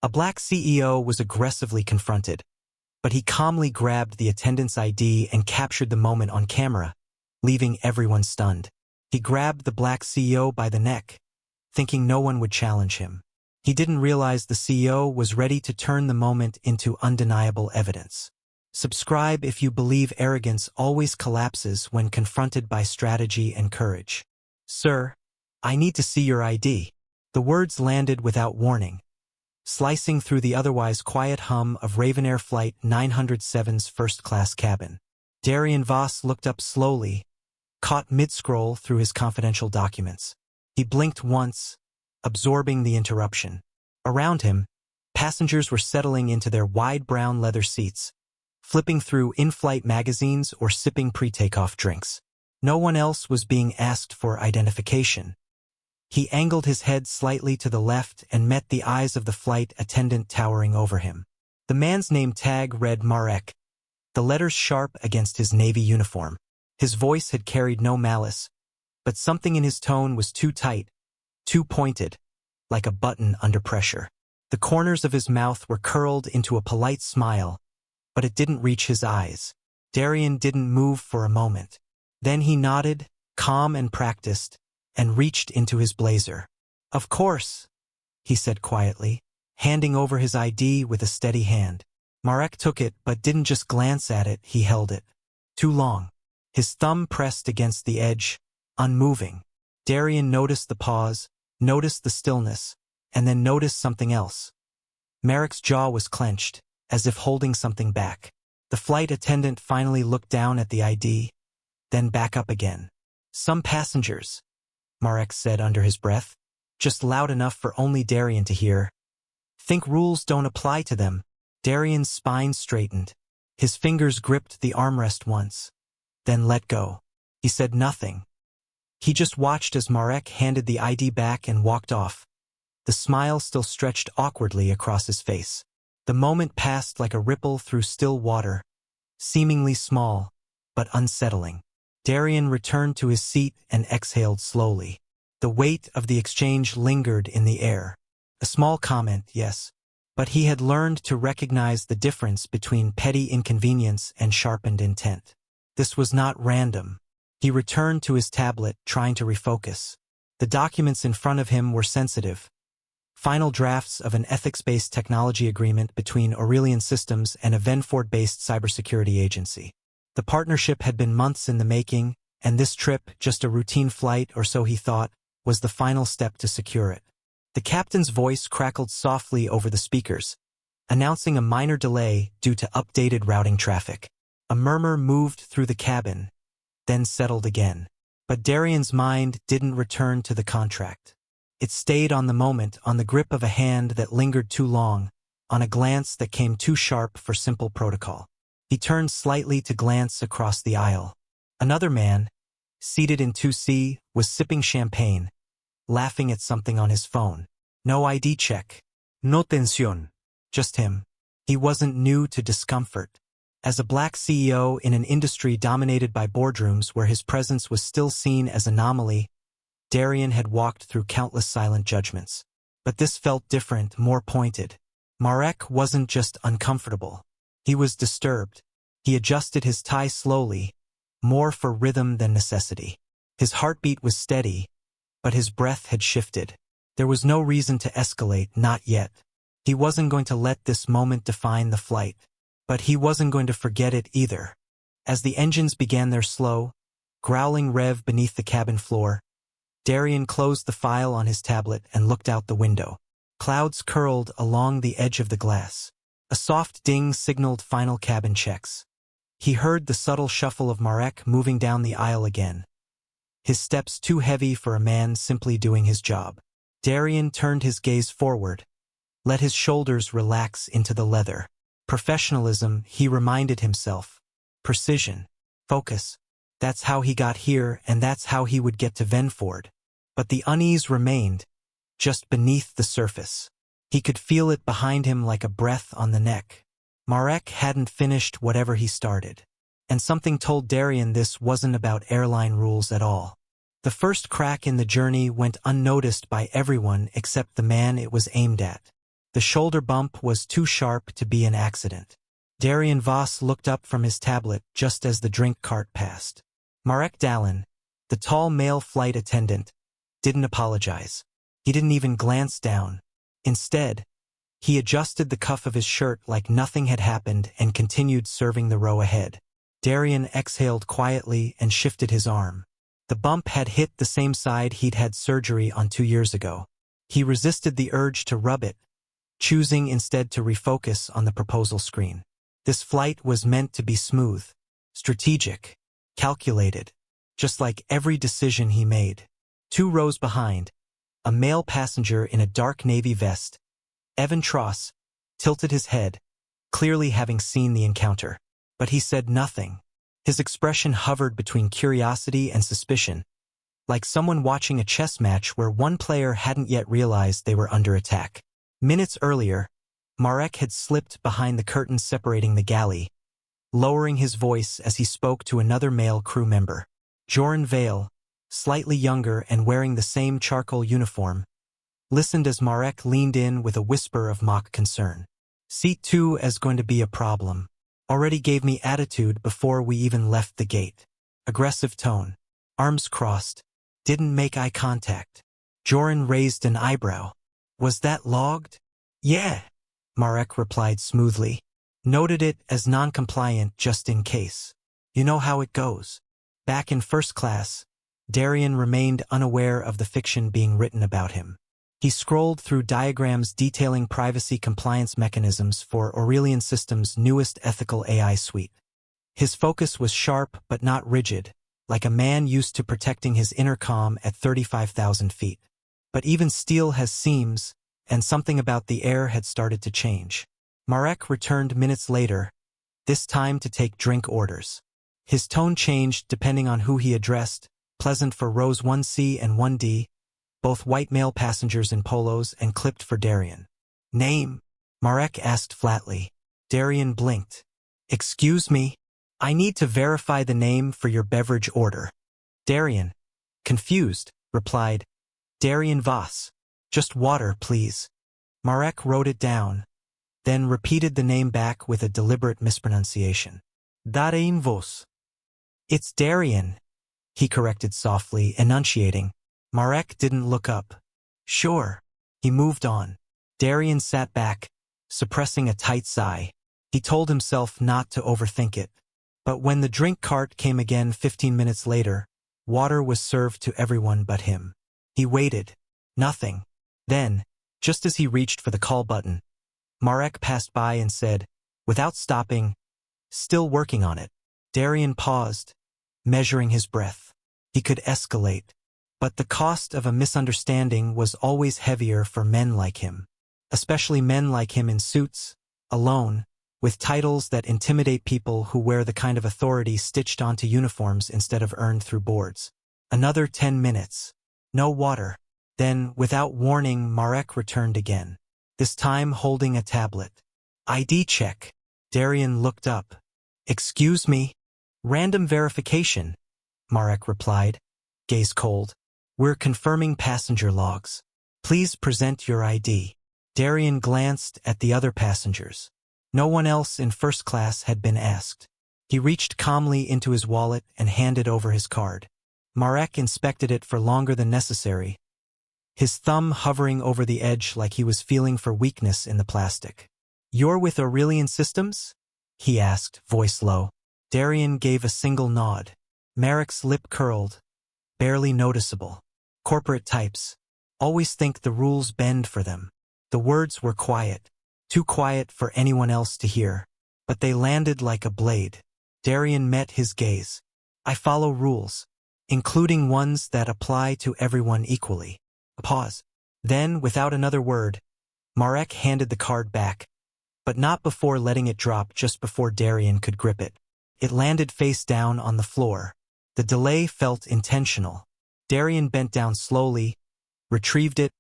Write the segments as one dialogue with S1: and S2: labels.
S1: A black CEO was aggressively confronted, but he calmly grabbed the attendant's ID and captured the moment on camera, leaving everyone stunned. He grabbed the black CEO by the neck, thinking no one would challenge him. He didn't realize the CEO was ready to turn the moment into undeniable evidence. Subscribe if you believe arrogance always collapses when confronted by strategy and courage. Sir, I need to see your ID. The words landed without warning, slicing through the otherwise quiet hum of Ravanair Flight 907's first-class cabin. Darian Voss looked up slowly, caught mid-scroll through his confidential documents. He blinked once, absorbing the interruption. Around him, passengers were settling into their wide brown leather seats, flipping through in-flight magazines or sipping pre-takeoff drinks. No one else was being asked for identification. He angled his head slightly to the left and met the eyes of the flight attendant towering over him. The man's name tag read Marek, the letters sharp against his navy uniform. His voice had carried no malice, but something in his tone was too tight, too pointed, like a button under pressure. The corners of his mouth were curled into a polite smile, but it didn't reach his eyes. Darian didn't move for a moment. Then he nodded, calm and practiced, and reached into his blazer. "Of course," he said quietly, handing over his ID with a steady hand. Marek took it but didn't just glance at it, he held it. Too long. His thumb pressed against the edge, unmoving. Darian noticed the pause, noticed the stillness, and then noticed something else. Marek's jaw was clenched, as if holding something back. The flight attendant finally looked down at the ID, then back up again. "Some passengers," Marek said under his breath, just loud enough for only Darian to hear, "think rules don't apply to them." Darian's spine straightened. His fingers gripped the armrest once, then let go. He said nothing. He just watched as Marek handed the ID back and walked off, the smile still stretched awkwardly across his face. The moment passed like a ripple through still water, seemingly small, but unsettling. Darian returned to his seat and exhaled slowly. The weight of the exchange lingered in the air. A small comment, yes, but he had learned to recognize the difference between petty inconvenience and sharpened intent. This was not random. He returned to his tablet, trying to refocus. The documents in front of him were sensitive. Final drafts of an ethics-based technology agreement between Aurelian Systems and a Venford-based cybersecurity agency. The partnership had been months in the making, and this trip, just a routine flight or so he thought, was the final step to secure it. The captain's voice crackled softly over the speakers, announcing a minor delay due to updated routing traffic. A murmur moved through the cabin, then settled again. But Darian's mind didn't return to the contract. It stayed on the moment, on the grip of a hand that lingered too long, on a glance that came too sharp for simple protocol. He turned slightly to glance across the aisle. Another man, seated in 2C, was sipping champagne, laughing at something on his phone. No ID check. No tensión. Just him. He wasn't new to discomfort. As a black CEO in an industry dominated by boardrooms where his presence was still seen as anomaly, Darian had walked through countless silent judgments. But this felt different, more pointed. Marek wasn't just uncomfortable. He was disturbed. He adjusted his tie slowly, more for rhythm than necessity. His heartbeat was steady, but his breath had shifted. There was no reason to escalate, not yet. He wasn't going to let this moment define the flight. But he wasn't going to forget it either. As the engines began their slow, growling rev beneath the cabin floor, Darian closed the file on his tablet and looked out the window. Clouds curled along the edge of the glass. A soft ding signaled final cabin checks. He heard the subtle shuffle of Marek moving down the aisle again, his steps too heavy for a man simply doing his job. Darian turned his gaze forward, let his shoulders relax into the leather. Professionalism, he reminded himself. Precision. Focus. That's how he got here, and that's how he would get to Venford. But the unease remained, just beneath the surface. He could feel it behind him like a breath on the neck. Marek hadn't finished whatever he started. And something told Darian this wasn't about airline rules at all. The first crack in the journey went unnoticed by everyone except the man it was aimed at. The shoulder bump was too sharp to be an accident. Darian Voss looked up from his tablet just as the drink cart passed. Marek Dallin, the tall male flight attendant, didn't apologize. He didn't even glance down. Instead, he adjusted the cuff of his shirt like nothing had happened and continued serving the row ahead. Darian exhaled quietly and shifted his arm. The bump had hit the same side he'd had surgery on 2 years ago. He resisted the urge to rub it, choosing instead to refocus on the proposal screen. This flight was meant to be smooth, strategic, calculated, just like every decision he made. 2 rows behind, a male passenger in a dark navy vest, Evan Tross, tilted his head, clearly having seen the encounter. But he said nothing. His expression hovered between curiosity and suspicion, like someone watching a chess match where one player hadn't yet realized they were under attack. Minutes earlier, Marek had slipped behind the curtains separating the galley, lowering his voice as he spoke to another male crew member. Joran Vale, slightly younger and wearing the same charcoal uniform, listened as Marek leaned in with a whisper of mock concern. Seat 2 is going to be a problem. Already gave me attitude before we even left the gate. Aggressive tone. Arms crossed. Didn't make eye contact. Joran raised an eyebrow. Was that logged? Yeah, Marek replied smoothly. Noted it as non-compliant just in case. You know how it goes. Back in first class, Darian remained unaware of the fiction being written about him. He scrolled through diagrams detailing privacy compliance mechanisms for Aurelian Systems' newest ethical AI suite. His focus was sharp but not rigid, like a man used to protecting his inner calm at 35,000 feet. But even steel has seams, and something about the air had started to change. Marek returned minutes later, this time to take drink orders. His tone changed depending on who he addressed, pleasant for rows 1C and 1D, both white male passengers in polos, and clipped for Darian. Name? Marek asked flatly. Darian blinked. Excuse me? I need to verify the name for your beverage order. Darian, confused, replied. Darian Voss. Just water, please. Marek wrote it down, then repeated the name back with a deliberate mispronunciation. Darian Voss. It's Darian, he corrected softly, enunciating. Marek didn't look up. Sure. He moved on. Darian sat back, suppressing a tight sigh. He told himself not to overthink it. But when the drink cart came again 15 minutes later, water was served to everyone but him. He waited. Nothing. Then, just as he reached for the call button, Marek passed by and said, without stopping, still working on it. Darian paused, measuring his breath. He could escalate. But the cost of a misunderstanding was always heavier for men like him. Especially men like him in suits, alone, with titles that intimidate people who wear the kind of authority stitched onto uniforms instead of earned through boards. Another 10 minutes. No water. Then, without warning, Marek returned again, this time holding a tablet. ID check. Darian looked up. Excuse me? Random verification, Marek replied, gaze cold. We're confirming passenger logs. Please present your ID. Darian glanced at the other passengers. No one else in first class had been asked. He reached calmly into his wallet and handed over his card. Marek inspected it for longer than necessary, his thumb hovering over the edge like he was feeling for weakness in the plastic. You're with Aurelian Systems? He asked, voice low. Darian gave a single nod. Marek's lip curled, barely noticeable. Corporate types always think the rules bend for them. The words were quiet, too quiet for anyone else to hear, but they landed like a blade. Darian met his gaze. I follow rules, including ones that apply to everyone equally. A pause. Then, without another word, Marek handed the card back, but not before letting it drop just before Darian could grip it. It landed face down on the floor. The delay felt intentional. Darian bent down slowly, retrieved it,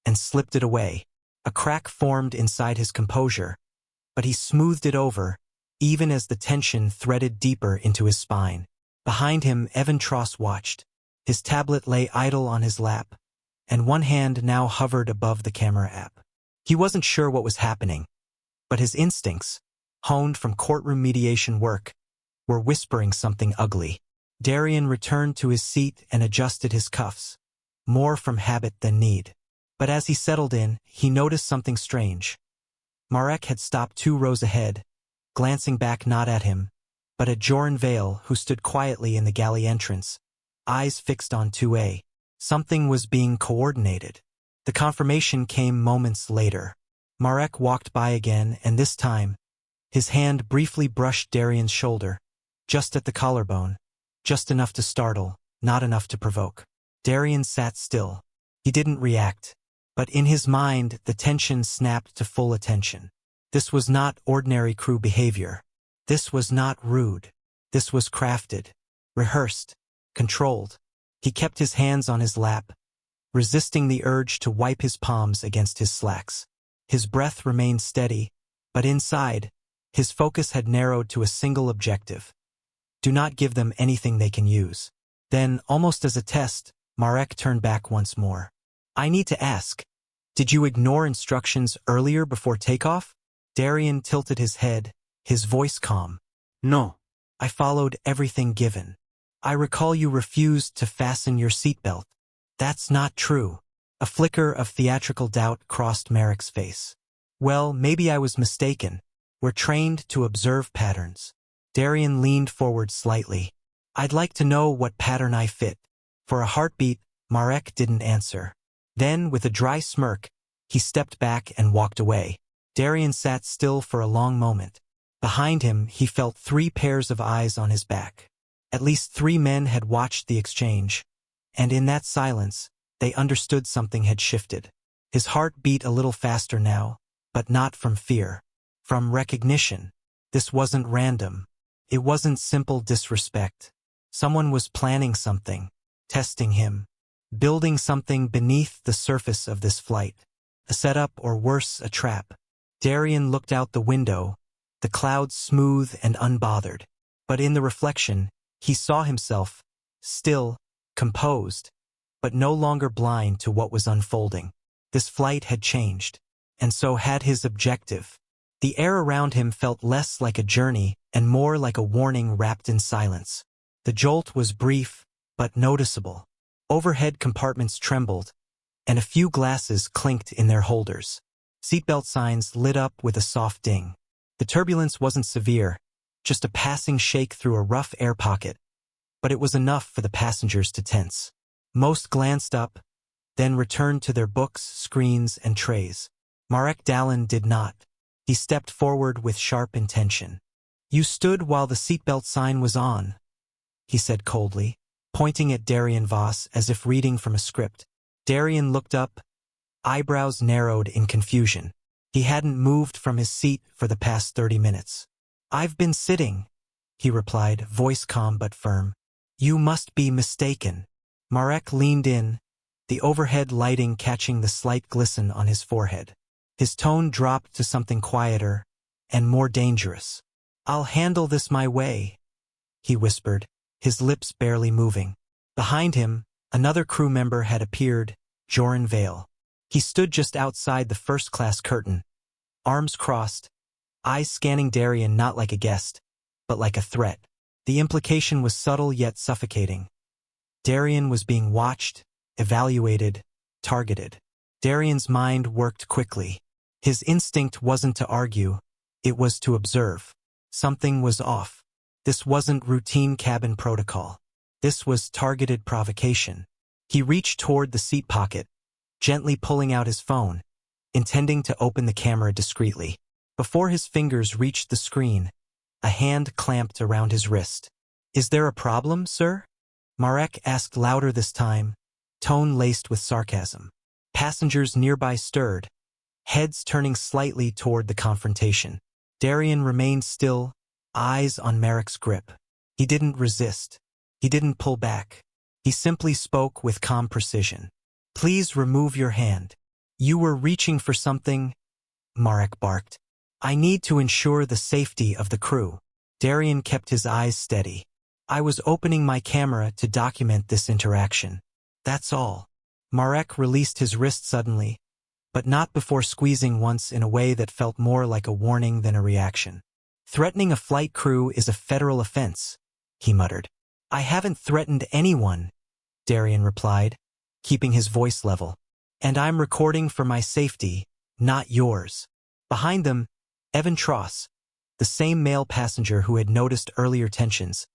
S1: and slipped it away. A crack formed inside his composure, but he smoothed it over, even as the tension threaded deeper into his spine. Behind him, Evan Tross watched. His tablet lay idle on his lap, and one hand now hovered above the camera app. He wasn't sure what was happening, but his instincts, honed from courtroom mediation work, were whispering something ugly. Darian returned to his seat and adjusted his cuffs, more from habit than need. But as he settled in, he noticed something strange. Marek had stopped 2 rows ahead, glancing back not at him, but at Joran Vale, who stood quietly in the galley entrance, eyes fixed on 2A. Something was being coordinated. The confirmation came moments later. Marek walked by again, and this time, his hand briefly brushed Darian's shoulder, just at the collarbone, just enough to startle, not enough to provoke. Darian sat still. He didn't react, but in his mind the tension snapped to full attention. This was not ordinary crew behavior. This was not rude. This was crafted, rehearsed, controlled. He kept his hands on his lap, resisting the urge to wipe his palms against his slacks. His breath remained steady, but inside, his focus had narrowed to a single objective. Do not give them anything they can use. Then, almost as a test, Marek turned back once more. I need to ask, did you ignore instructions earlier before takeoff? Darian tilted his head, his voice calm.
S2: No.
S1: I followed everything given. I recall you refused to fasten your seatbelt. That's not true. A flicker of theatrical doubt crossed Marek's face. Well, maybe I was mistaken. We're trained to observe patterns. Darian leaned forward slightly. I'd like to know what pattern I fit. For a heartbeat, Marek didn't answer. Then, with a dry smirk, he stepped back and walked away. Darian sat still for a long moment. Behind him, he felt 3 pairs of eyes on his back. At least 3 men had watched the exchange, and in that silence, they understood something had shifted. His heart beat a little faster now, but not from fear. From recognition. This wasn't random. It wasn't simple disrespect. Someone was planning something, testing him, building something beneath the surface of this flight. A setup, or worse, a trap. Darian looked out the window, the clouds smooth and unbothered. But in the reflection, he saw himself, still, composed, but no longer blind to what was unfolding. This flight had changed, and so had his objective. The air around him felt less like a journey and more like a warning wrapped in silence. The jolt was brief, but noticeable. Overhead compartments trembled, and a few glasses clinked in their holders. Seatbelt signs lit up with a soft ding. The turbulence wasn't severe, just a passing shake through a rough air pocket, but it was enough for the passengers to tense. Most glanced up, then returned to their books, screens, and trays. Marek Dallin did not. He stepped forward with sharp intention. You stood while the seatbelt sign was on, he said coldly, pointing at Darian Voss as if reading from a script. Darian looked up, eyebrows narrowed in confusion. He hadn't moved from his seat for the past 30 minutes. I've been sitting, he replied, voice calm but firm. You must be mistaken. Marek leaned in, the overhead lighting catching the slight glisten on his forehead. His tone dropped to something quieter and more dangerous. I'll handle this my way, he whispered, his lips barely moving. Behind him, another crew member had appeared, Joran Vale. He stood just outside the first-class curtain, arms crossed, eyes scanning Darian not like a guest, but like a threat. The implication was subtle yet suffocating. Darian was being watched, evaluated, targeted. Darian's mind worked quickly. His instinct wasn't to argue, it was to observe. Something was off. This wasn't routine cabin protocol. This was targeted provocation. He reached toward the seat pocket, gently pulling out his phone, intending to open the camera discreetly. Before his fingers reached the screen, a hand clamped around his wrist. Is there a problem, sir? Marek asked louder this time, tone laced with sarcasm. Passengers nearby stirred, heads turning slightly toward the confrontation. Darian remained still, eyes on Marek's grip. He didn't resist. He didn't pull back. He simply spoke with calm precision. Please remove your hand. You were reaching for something, Marek barked. I need to ensure the safety of the crew. Darian kept his eyes steady. I was opening my camera to document this interaction. That's all. Marek released his wrist suddenly, but not before squeezing once in a way that felt more like a warning than a reaction. "Threatening a flight crew is a federal offense," he muttered. "I haven't threatened anyone," Darian replied, keeping his voice level. "And I'm recording for my safety, not yours." Behind them, Evan Tross, the same male passenger who had noticed earlier tensions,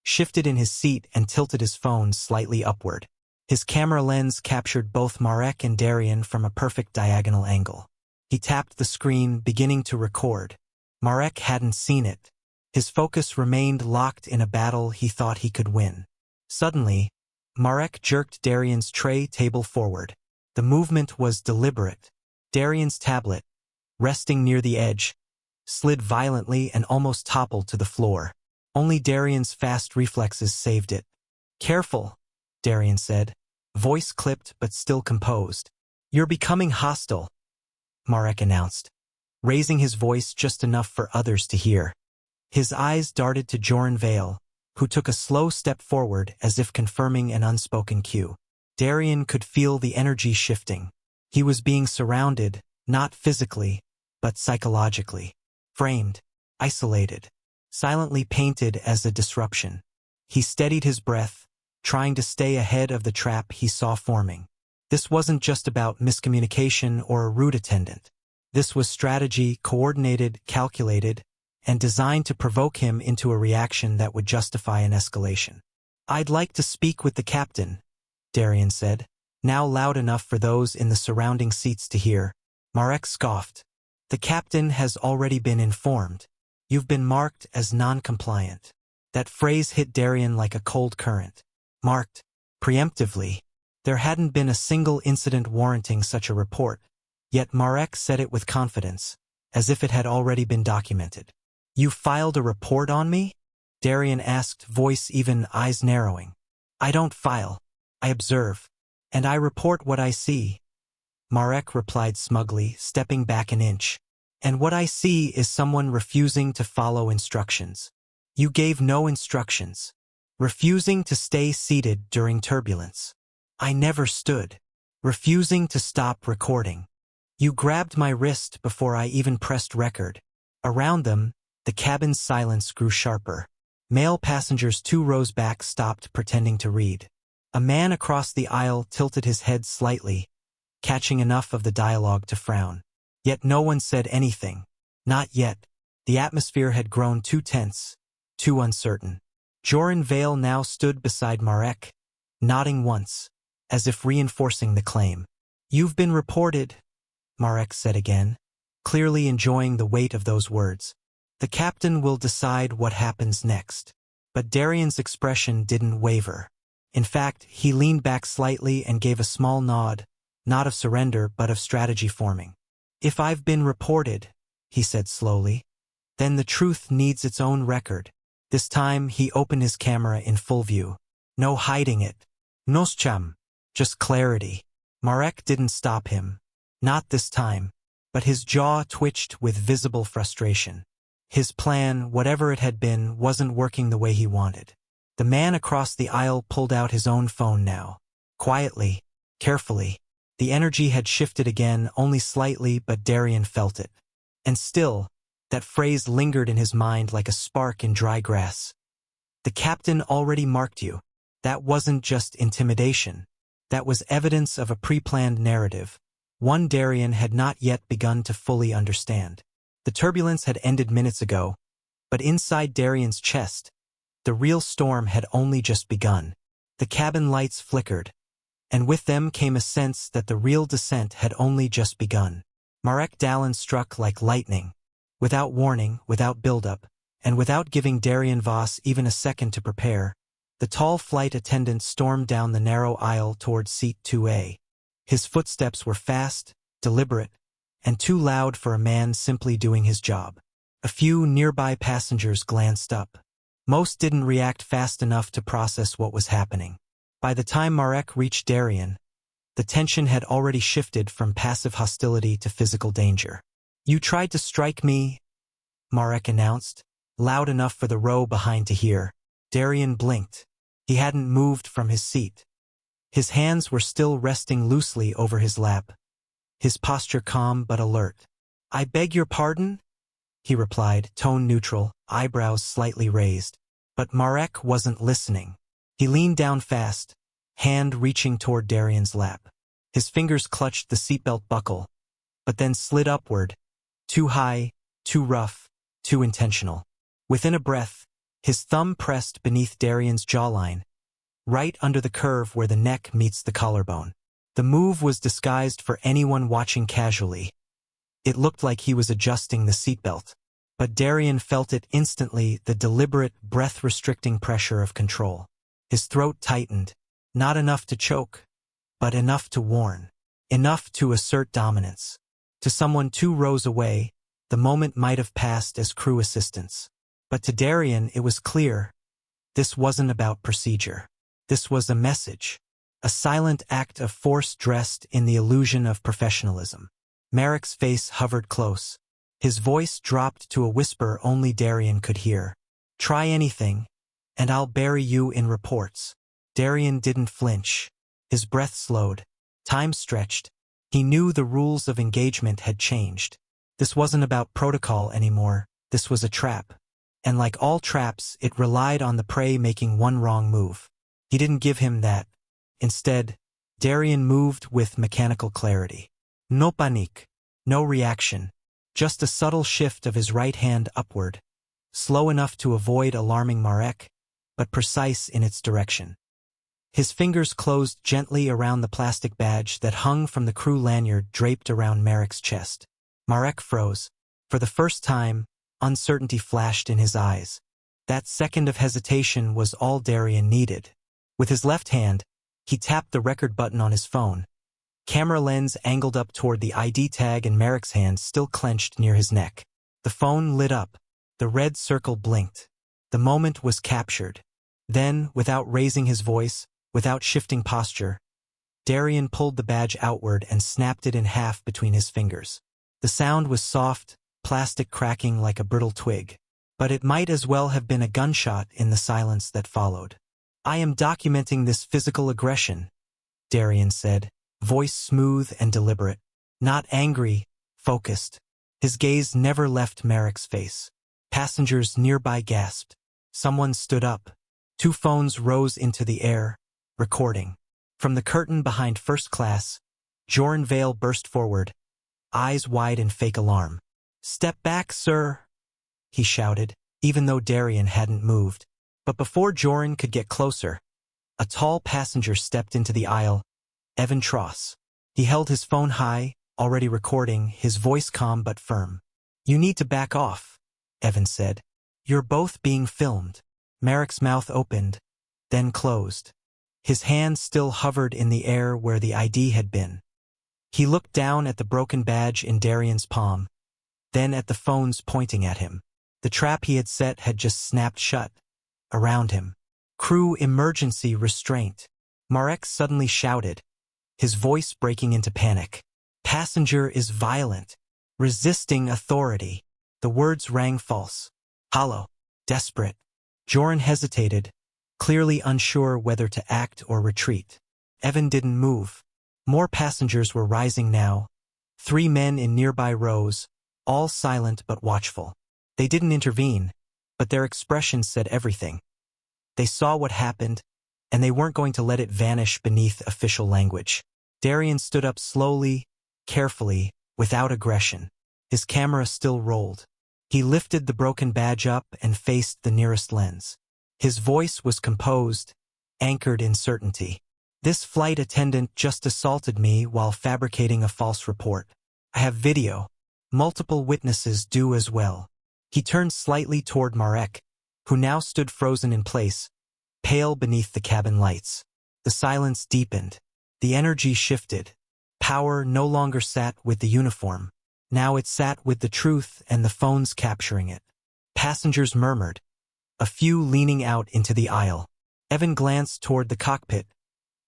S1: shifted in his seat and tilted his phone slightly upward. His camera lens captured both Marek and Darian from a perfect diagonal angle. He tapped the screen, beginning to record. Marek hadn't seen it. His focus remained locked in a battle he thought he could win. Suddenly, Marek jerked Darian's tray table forward. The movement was deliberate. Darian's tablet, resting near the edge, slid violently and almost toppled to the floor. Only Darian's fast reflexes saved it. "Careful," Darian said, voice clipped but still composed. "You're becoming hostile," Marek announced, raising his voice just enough for others to hear. His eyes darted to Joran Vale, who took a slow step forward as if confirming an unspoken cue. Darian could feel the energy shifting. He was being surrounded, not physically, but psychologically. Framed, isolated, silently painted as a disruption. He steadied his breath, trying to stay ahead of the trap he saw forming. This wasn't just about miscommunication or a rude attendant. This was strategy, coordinated, calculated, and designed to provoke him into a reaction that would justify an escalation. "I'd like to speak with the captain," Darian said, now loud enough for those in the surrounding seats to hear. Marek scoffed. "The captain has already been informed. You've been marked as non-compliant." That phrase hit Darian like a cold current. Marked, preemptively. There hadn't been a single incident warranting such a report, yet Marek said it with confidence, as if it had already been documented. "You filed a report on me?" Darian asked, voice even, eyes narrowing. "I don't file. I observe. And I report what I see," Marek replied smugly, stepping back an inch. "And what I see is someone refusing to follow instructions. You gave no instructions. Refusing to stay seated during turbulence. I never stood. Refusing to stop recording. You grabbed my wrist before I even pressed record." Around them, the cabin's silence grew sharper. Male passengers 2 rows back stopped pretending to read. A man across the aisle tilted his head slightly, catching enough of the dialogue to frown. Yet no one said anything. Not yet. The atmosphere had grown too tense, too uncertain. Joran Vale now stood beside Marek, nodding once, as if reinforcing the claim. "You've been reported," Marek said again, clearly enjoying the weight of those words. "The captain will decide what happens next." But Darian's expression didn't waver. In fact, he leaned back slightly and gave a small nod, not of surrender but of strategy forming. "If I've been reported," he said slowly, "then the truth needs its own record." This time he opened his camera in full view. No hiding it. No scham. Just clarity. Marek didn't stop him. Not this time. But his jaw twitched with visible frustration. His plan, whatever it had been, wasn't working the way he wanted. The man across the aisle pulled out his own phone now. Quietly, carefully. The energy had shifted again, only slightly, but Darian felt it. And still, that phrase lingered in his mind like a spark in dry grass. "The captain already marked you." That wasn't just intimidation. That was evidence of a pre-planned narrative, one Darian had not yet begun to fully understand. The turbulence had ended minutes ago, but inside Darian's chest, the real storm had only just begun. The cabin lights flickered, and with them came a sense that the real descent had only just begun. Marek Dallin struck like lightning, without warning, without buildup, and without giving Darian Voss even a second to prepare. The tall flight attendant stormed down the narrow aisle toward seat 2A. His footsteps were fast, deliberate, and too loud for a man simply doing his job. A few nearby passengers glanced up. Most didn't react fast enough to process what was happening. By the time Marek reached Darian, the tension had already shifted from passive hostility to physical danger. "You tried to strike me," Marek announced, loud enough for the row behind to hear. Darian blinked. He hadn't moved from his seat. His hands were still resting loosely over his lap, his posture calm but alert. "I beg your pardon?" he replied, tone neutral, eyebrows slightly raised. But Marek wasn't listening. He leaned down fast, hand reaching toward Darian's lap. His fingers clutched the seatbelt buckle, but then slid upward, too high, too rough, too intentional. Within a breath, his thumb pressed beneath Darian's jawline, right under the curve where the neck meets the collarbone. The move was disguised for anyone watching casually. It looked like he was adjusting the seatbelt. But Darian felt it instantly, the deliberate, breath-restricting pressure of control. His throat tightened, not enough to choke, but enough to warn, enough to assert dominance. To someone 2 rows away, the moment might have passed as crew assistance. But to Darian it was clear. This wasn't about procedure. This was a message. A silent act of force dressed in the illusion of professionalism. Marek's face hovered close. His voice dropped to a whisper only Darian could hear. "Try anything, and I'll bury you in reports." Darian didn't flinch. His breath slowed. Time stretched. He knew the rules of engagement had changed. This wasn't about protocol anymore. This was a trap. And like all traps, it relied on the prey making one wrong move. He didn't give him that. Instead, Darian moved with mechanical clarity. No panique. No reaction. Just a subtle shift of his right hand upward. Slow enough to avoid alarming Marek, but precise in its direction. His fingers closed gently around the plastic badge that hung from the crew lanyard draped around Marek's chest. Marek froze. For the first time, uncertainty flashed in his eyes. That second of hesitation was all Darian needed. With his left hand, he tapped the record button on his phone. Camera lens angled up toward the ID tag and Marek's hand still clenched near his neck. The phone lit up. The red circle blinked. The moment was captured. Then, without raising his voice, without shifting posture, Darian pulled the badge outward and snapped it in half between his fingers. The sound was soft, plastic cracking like a brittle twig. But it might as well have been a gunshot in the silence that followed. "I am documenting this physical aggression," Darian said, voice smooth and deliberate. Not angry, focused. His gaze never left Marek's face. Passengers nearby gasped. Someone stood up. 2 phones rose into the air, recording. From the curtain behind first class, Joran Vale burst forward, eyes wide in fake alarm. "Step back, sir," he shouted, even though Darian hadn't moved. But before Joran could get closer, a tall passenger stepped into the aisle, Evan Tross. He held his phone high, already recording, his voice calm but firm. "You need to back off," Evan said. "You're both being filmed." Marek's mouth opened, then closed. His hand still hovered in the air where the ID had been. He looked down at the broken badge in Darian's palm, then at the phones pointing at him. The trap he had set had just snapped shut. Around him. "Crew emergency restraint," Marek suddenly shouted, his voice breaking into panic. "Passenger is violent, resisting authority." The words rang false. Hollow. Desperate. Joran hesitated, clearly unsure whether to act or retreat. Evan didn't move. More passengers were rising now. 3 men in nearby rows, all silent but watchful. They didn't intervene, but their expressions said everything. They saw what happened, and they weren't going to let it vanish beneath official language. Darian stood up slowly, carefully, without aggression. His camera still rolled. He lifted the broken badge up and faced the nearest lens. His voice was composed, anchored in certainty. "This flight attendant just assaulted me while fabricating a false report. I have video. Multiple witnesses do as well." He turned slightly toward Marek, who now stood frozen in place, pale beneath the cabin lights. The silence deepened. The energy shifted. Power no longer sat with the uniform. Now it sat with the truth and the phones capturing it. Passengers murmured, a few leaning out into the aisle. Evan glanced toward the cockpit,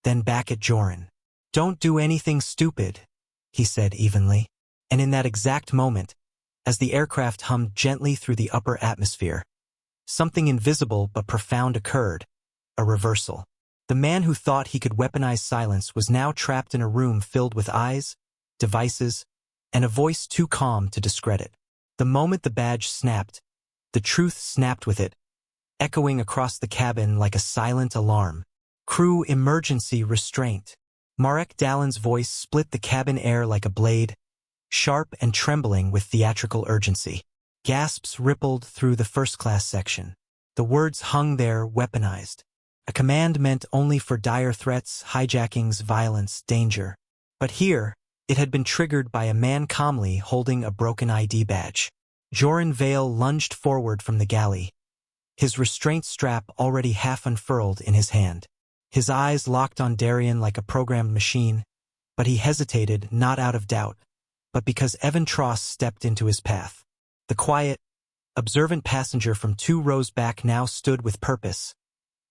S1: then back at Joran. "Don't do anything stupid," he said evenly. And in that exact moment, as the aircraft hummed gently through the upper atmosphere, something invisible but profound occurred, a reversal. The man who thought he could weaponize silence was now trapped in a room filled with eyes, devices, and a voice too calm to discredit. The moment the badge snapped, the truth snapped with it, echoing across the cabin like a silent alarm. Crew emergency restraint. Marek Dallin's voice split the cabin air like a blade, sharp and trembling with theatrical urgency. Gasps rippled through the first-class section. The words hung there weaponized. A command meant only for dire threats, hijackings, violence, danger. But here, it had been triggered by a man calmly holding a broken ID badge. Joran Vale lunged forward from the galley, his restraint strap already half unfurled in his hand. His eyes locked on Darian like a programmed machine, but he hesitated not out of doubt, but because Evan Tross stepped into his path. The quiet, observant passenger from 2 rows back now stood with purpose,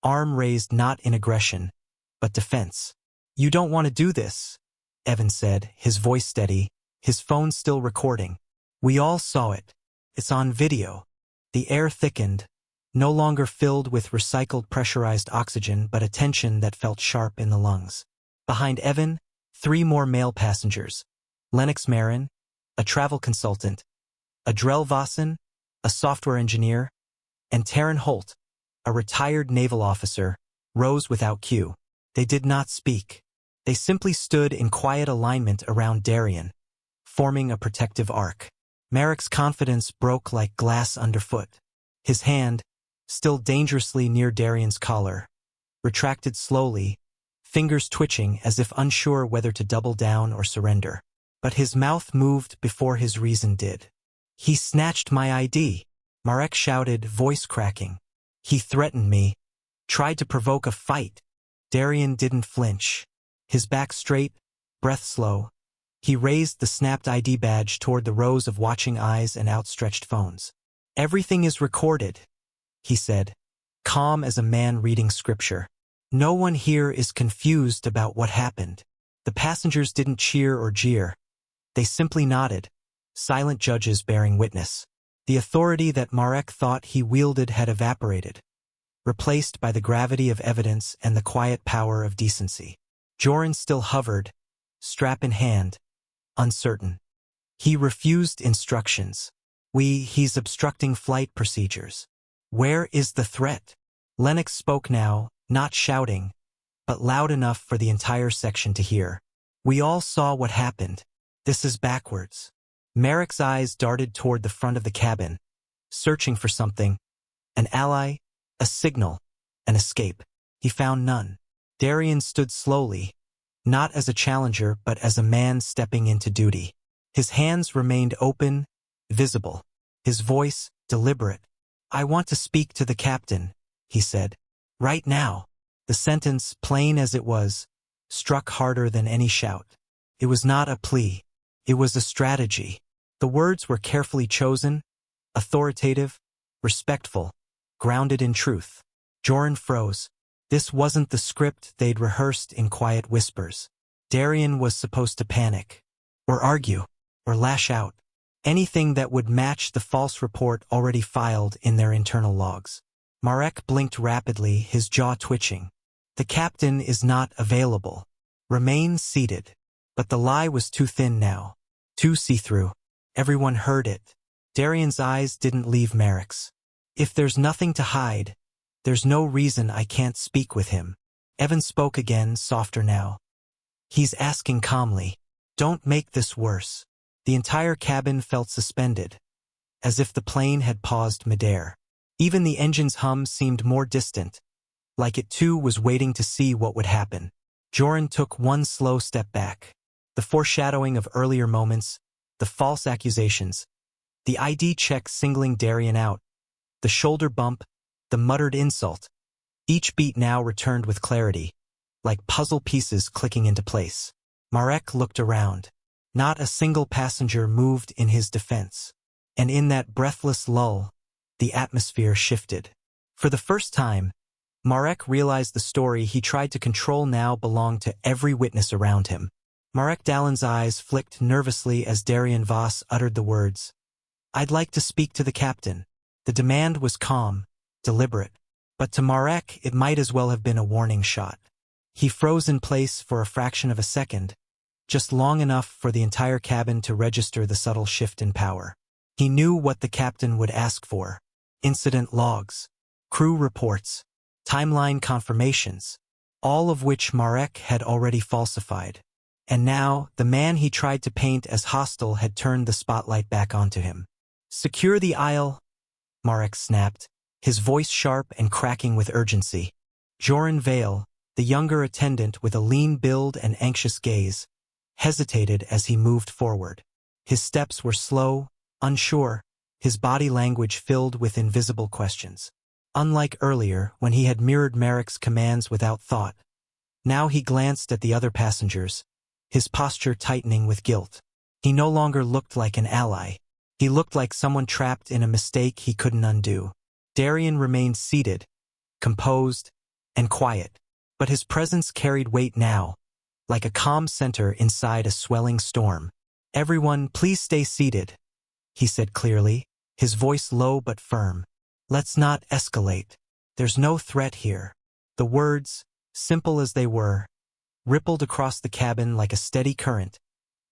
S1: arm raised not in aggression, but defense. "You don't want to do this," Evan said, his voice steady, his phone still recording. "We all saw it. It's on video." The air thickened, no longer filled with recycled pressurized oxygen but a tension that felt sharp in the lungs. Behind Evan, 3 more male passengers. Lennox Marin, a travel consultant, Adrel Vossen, a software engineer, and Taryn Holt, a retired naval officer, rose without cue. They did not speak. They simply stood in quiet alignment around Darian, forming a protective arc. Marek's confidence broke like glass underfoot. His hand, still dangerously near Darian's collar, retracted slowly, fingers twitching as if unsure whether to double down or surrender. But his mouth moved before his reason did. "He snatched my ID," Marek shouted, voice cracking. "He threatened me, tried to provoke a fight." Darian didn't flinch. His back straight, breath slow. He raised the snapped ID badge toward the rows of watching eyes and outstretched phones. "Everything is recorded," he said, calm as a man reading scripture. "No one here is confused about what happened." The passengers didn't cheer or jeer. They simply nodded, silent judges bearing witness. The authority that Marek thought he wielded had evaporated, replaced by the gravity of evidence and the quiet power of decency. Joran still hovered, strap in hand, uncertain. He refused instructions. He's obstructing flight procedures." "Where is the threat?" Lennox spoke now, not shouting, but loud enough for the entire section to hear. "We all saw what happened. This is backwards." Marek's eyes darted toward the front of the cabin, searching for something. An ally, a signal, an escape. He found none. Darian stood slowly, not as a challenger but as a man stepping into duty. His hands remained open, visible. His voice, deliberate. "I want to speak to the captain," he said. "Right now." The sentence, plain as it was, struck harder than any shout. It was not a plea. It was a strategy. The words were carefully chosen, authoritative, respectful, grounded in truth. Joran froze. This wasn't the script they'd rehearsed in quiet whispers. Darian was supposed to panic, or argue, or lash out. Anything that would match the false report already filed in their internal logs. Marek blinked rapidly, his jaw twitching. "The captain is not available. Remain seated." But the lie was too thin now, too see-through. Everyone heard it. Darian's eyes didn't leave Marek's. "If there's nothing to hide, there's no reason I can't speak with him." Evan spoke again, softer now. "He's asking calmly. Don't make this worse." The entire cabin felt suspended, as if the plane had paused midair. Even the engine's hum seemed more distant, like it too was waiting to see what would happen. Joran took one slow step back. The foreshadowing of earlier moments, the false accusations, the ID check singling Darian out, the shoulder bump, the muttered insult. Each beat now returned with clarity, like puzzle pieces clicking into place. Marek looked around. Not a single passenger moved in his defense. And in that breathless lull, the atmosphere shifted. For the first time, Marek realized the story he tried to control now belonged to every witness around him. Marek Dallin's eyes flicked nervously as Darian Voss uttered the words, "I'd like to speak to the captain." The demand was calm, deliberate, but to Marek it might as well have been a warning shot. He froze in place for a fraction of a second, just long enough for the entire cabin to register the subtle shift in power. He knew what the captain would ask for: incident logs, crew reports, timeline confirmations, all of which Marek had already falsified. And now, the man he tried to paint as hostile had turned the spotlight back onto him. "Secure the aisle," Marek snapped, his voice sharp and cracking with urgency. Joran Vale, the younger attendant with a lean build and anxious gaze, hesitated as he moved forward. His steps were slow, unsure, his body language filled with invisible questions. Unlike earlier, when he had mirrored Marek's commands without thought, now he glanced at the other passengers, his posture tightening with guilt. He no longer looked like an ally. He looked like someone trapped in a mistake he couldn't undo. Darian remained seated, composed, and quiet, but his presence carried weight now, like a calm center inside a swelling storm. "Everyone, please stay seated," he said clearly, his voice low but firm. "Let's not escalate. There's no threat here." The words, simple as they were, rippled across the cabin like a steady current,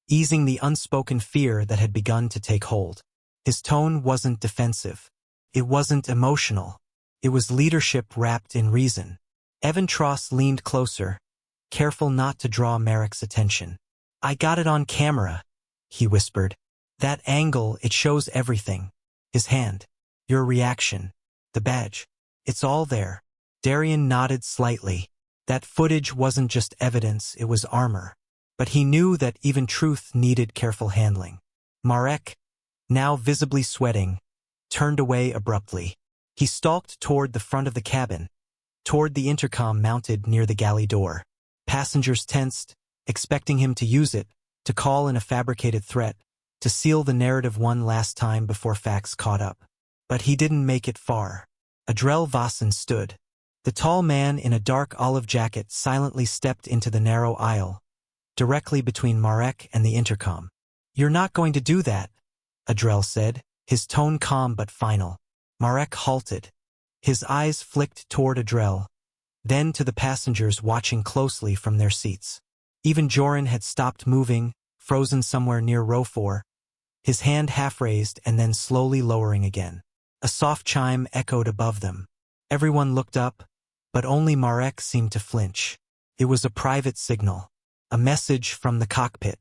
S1: easing the unspoken fear that had begun to take hold. His tone wasn't defensive. It wasn't emotional. It was leadership wrapped in reason. Evan Tross leaned closer, careful not to draw Marek's attention. "I got it on camera," he whispered. "That angle, it shows everything. His hand, your reaction, the badge. It's all there." Darian nodded slightly. That footage wasn't just evidence, it was armor. But he knew that even truth needed careful handling. Marek, now visibly sweating, turned away abruptly. He stalked toward the front of the cabin, toward the intercom mounted near the galley door. Passengers tensed, expecting him to use it, to call in a fabricated threat, to seal the narrative one last time before facts caught up. But he didn't make it far. Adrel Vossen stood. The tall man in a dark olive jacket silently stepped into the narrow aisle, directly between Marek and the intercom. "You're not going to do that," Adrel said, his tone calm but final. Marek halted. His eyes flicked toward Adrel, then to the passengers watching closely from their seats. Even Joran had stopped moving, frozen somewhere near row 4, his hand half raised and then slowly lowering again. A soft chime echoed above them. Everyone looked up, but only Marek seemed to flinch. It was a private signal, a message from the cockpit,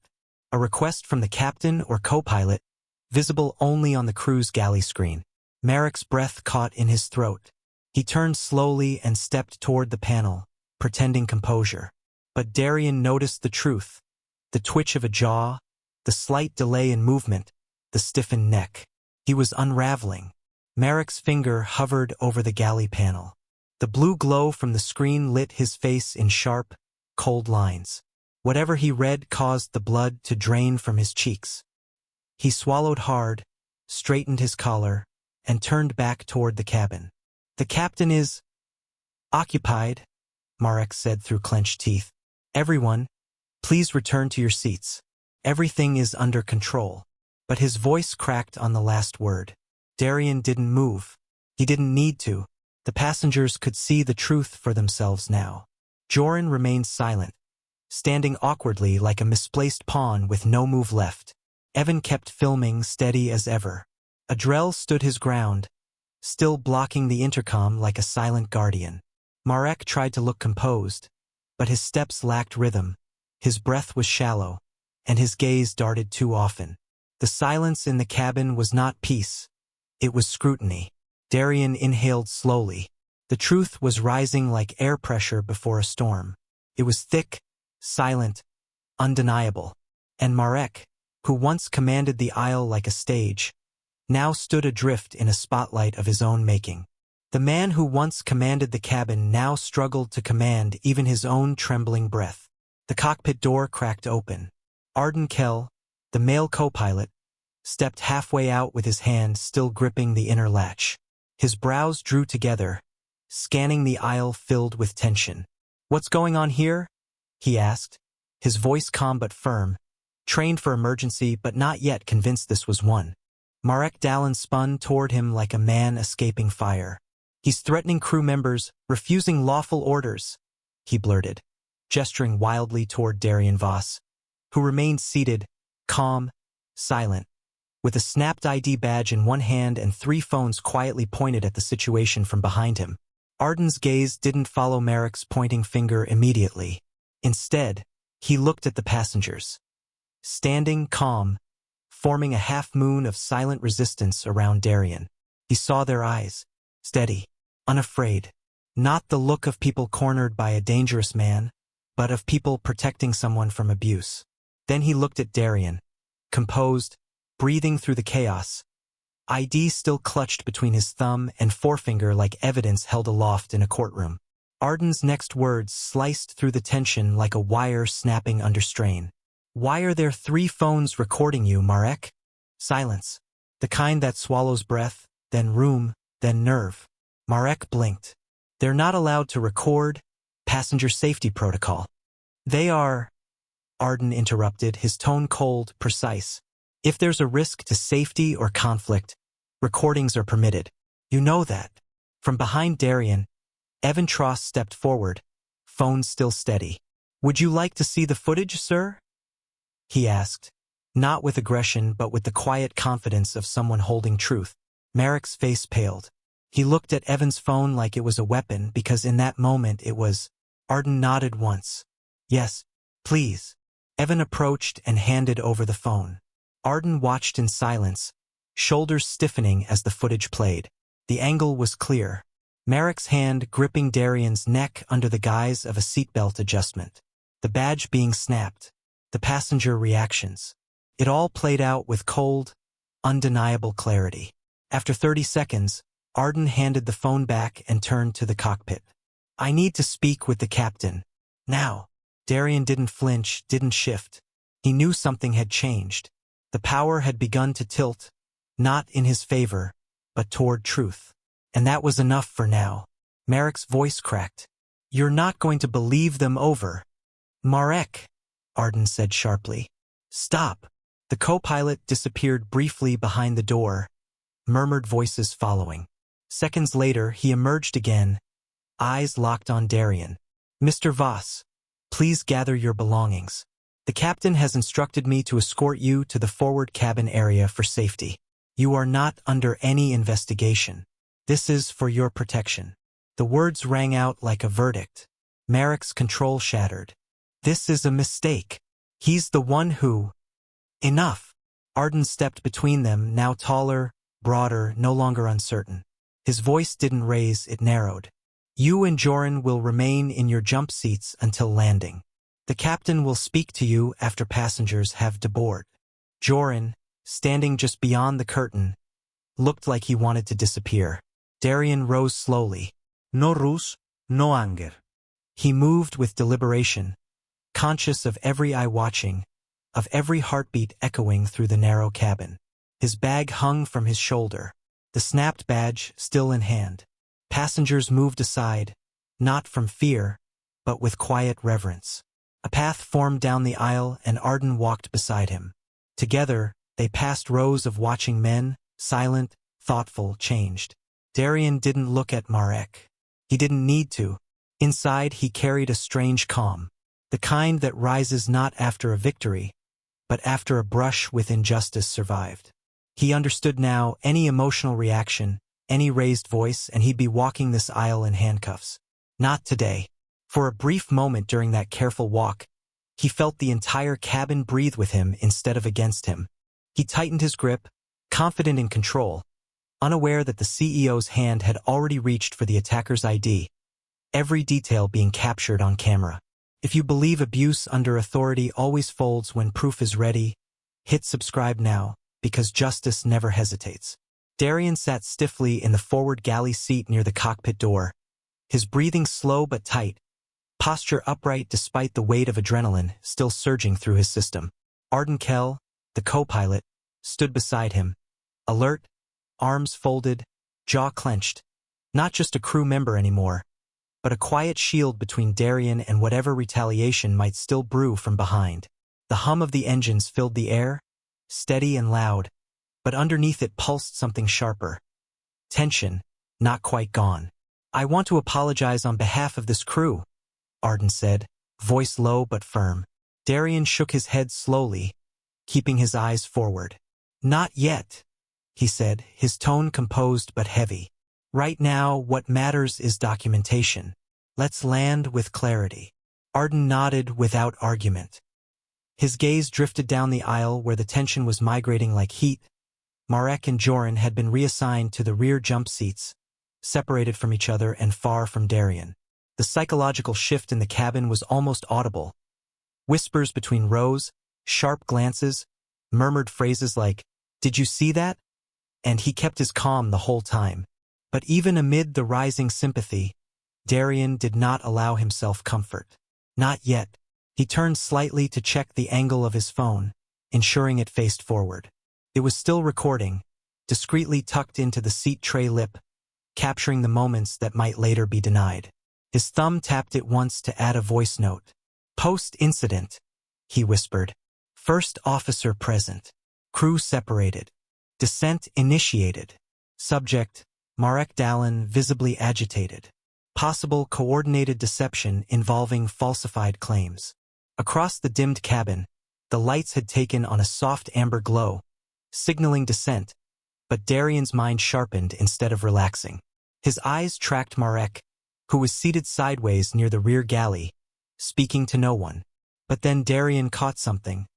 S1: a request from the captain or co-pilot, visible only on the crew's galley screen. Marek's breath caught in his throat. He turned slowly and stepped toward the panel, pretending composure. But Darian noticed the truth, the twitch of a jaw, the slight delay in movement, the stiffened neck. He was unraveling. Marek's finger hovered over the galley panel. The blue glow from the screen lit his face in sharp, cold lines. Whatever he read caused the blood to drain from his cheeks. He swallowed hard, straightened his collar, and turned back toward the cabin. "The captain is occupied," Marek said through clenched teeth. "Everyone, please return to your seats. Everything is under control." But his voice cracked on the last word. Darian didn't move. He didn't need to. The passengers could see the truth for themselves now. Joran remained silent, standing awkwardly like a misplaced pawn with no move left. Evan kept filming, steady as ever. Adrel stood his ground, still blocking the intercom like a silent guardian. Marek tried to look composed, but his steps lacked rhythm, his breath was shallow, and his gaze darted too often. The silence in the cabin was not peace. It was scrutiny. Darian inhaled slowly. The truth was rising like air pressure before a storm. It was thick, silent, undeniable. And Marek, who once commanded the aisle like a stage, now stood adrift in a spotlight of his own making. The man who once commanded the cabin now struggled to command even his own trembling breath. The cockpit door cracked open. Arden Kell, the male co-pilot, stepped halfway out with his hand still gripping the inner latch. His brows drew together, scanning the aisle filled with tension. "What's going on here?" he asked, his voice calm but firm, trained for emergency but not yet convinced this was one. Marek Dallin spun toward him like a man escaping fire. "He's threatening crew members, refusing lawful orders," he blurted, gesturing wildly toward Darian Voss, who remained seated, calm, silent, with a snapped ID badge in one hand and 3 phones quietly pointed at the situation from behind him. Arden's gaze didn't follow Marek's pointing finger immediately. Instead, he looked at the passengers. Standing calm, forming a half-moon of silent resistance around Darien. He saw their eyes, steady, unafraid. Not the look of people cornered by a dangerous man, but of people protecting someone from abuse. Then he looked at Darien, composed, breathing through the chaos. ID still clutched between his thumb and forefinger like evidence held aloft in a courtroom. Arden's next words sliced through the tension like a wire snapping under strain. "Why are there 3 phones recording you, Marek?" Silence. The kind that swallows breath, then room, then nerve. Marek blinked. "They're not allowed to record. Passenger safety protocol." "They are," Arden interrupted, his tone cold, precise. "If there's a risk to safety or conflict, recordings are permitted. You know that." From behind Darien, Evan Tross stepped forward, phone still steady. "Would you like to see the footage, sir?" he asked, not with aggression but with the quiet confidence of someone holding truth. Marek's face paled. He looked at Evan's phone like it was a weapon because in that moment it was. Arden nodded once. "Yes, please." Evan approached and handed over the phone. Arden watched in silence, shoulders stiffening as the footage played. The angle was clear. Marek's hand gripping Darien's neck under the guise of a seatbelt adjustment. The badge being snapped. The passenger reactions. It all played out with cold, undeniable clarity. After 30 seconds, Arden handed the phone back and turned to the cockpit. "I need to speak with the captain. Now." Darien didn't flinch, didn't shift. He knew something had changed. The power had begun to tilt, not in his favor, but toward truth. And that was enough for now. Marek's voice cracked. "You're not going to believe them over." "Marek," Arden said sharply. "Stop." The co-pilot disappeared briefly behind the door, murmured voices following. Seconds later, he emerged again, eyes locked on Darien. "Mr. Voss, please gather your belongings. The captain has instructed me to escort you to the forward cabin area for safety. You are not under any investigation. This is for your protection." The words rang out like a verdict. Marek's control shattered. This is a mistake. He's the one who... Enough. Arden stepped between them, now taller, broader, no longer uncertain. His voice didn't raise, it narrowed. "You and Joran will remain in your jump seats until landing. The captain will speak to you after passengers have deboard." Joran, standing just beyond the curtain, looked like he wanted to disappear. Darien rose slowly. "No ruse, no anger." He moved with deliberation, conscious of every eye watching, of every heartbeat echoing through the narrow cabin. His bag hung from his shoulder, the snapped badge still in hand. Passengers moved aside, not from fear, but with quiet reverence. A path formed down the aisle and Arden walked beside him. Together, they passed rows of watching men, silent, thoughtful, changed. Darien didn't look at Marek. He didn't need to. Inside, he carried a strange calm, the kind that rises not after a victory, but after a brush with injustice survived. He understood now any emotional reaction, any raised voice, and he'd be walking this aisle in handcuffs. Not today. For a brief moment during that careful walk, he felt the entire cabin breathe with him instead of against him. He tightened his grip, confident in control, unaware that the CEO's hand had already reached for the attacker's ID, every detail being captured on camera. If you believe abuse under authority always folds when proof is ready, hit subscribe now, because justice never hesitates. Darien sat stiffly in the forward galley seat near the cockpit door, his breathing slow but tight, posture upright despite the weight of adrenaline still surging through his system. Arden Kell, the co-pilot, stood beside him, alert, arms folded, jaw clenched, not just a crew member anymore, but a quiet shield between Darien and whatever retaliation might still brew from behind. The hum of the engines filled the air, steady and loud, but underneath it pulsed something sharper. Tension, not quite gone. "I want to apologize on behalf of this crew," Arden said, voice low but firm. Darien shook his head slowly, keeping his eyes forward. "Not yet," he said, his tone composed but heavy. "Right now, what matters is documentation. Let's land with clarity." Arden nodded without argument. His gaze drifted down the aisle where the tension was migrating like heat. Marek and Joran had been reassigned to the rear jump seats, separated from each other and far from Darien. The psychological shift in the cabin was almost audible. Whispers between rows, sharp glances, murmured phrases like, "Did you see that?" And he kept his calm the whole time. But even amid the rising sympathy, Darien did not allow himself comfort. Not yet. He turned slightly to check the angle of his phone, ensuring it faced forward. It was still recording, discreetly tucked into the seat tray lip, capturing the moments that might later be denied. His thumb tapped it once to add a voice note. "Post-incident," he whispered. "First officer present. Crew separated. Descent initiated. Subject, Marek Dallin visibly agitated. Possible coordinated deception involving falsified claims." Across the dimmed cabin, the lights had taken on a soft amber glow, signaling descent, but Darien's mind sharpened instead of relaxing. His eyes tracked Marek, who was seated sideways near the rear galley, speaking to no one. But then Darien caught something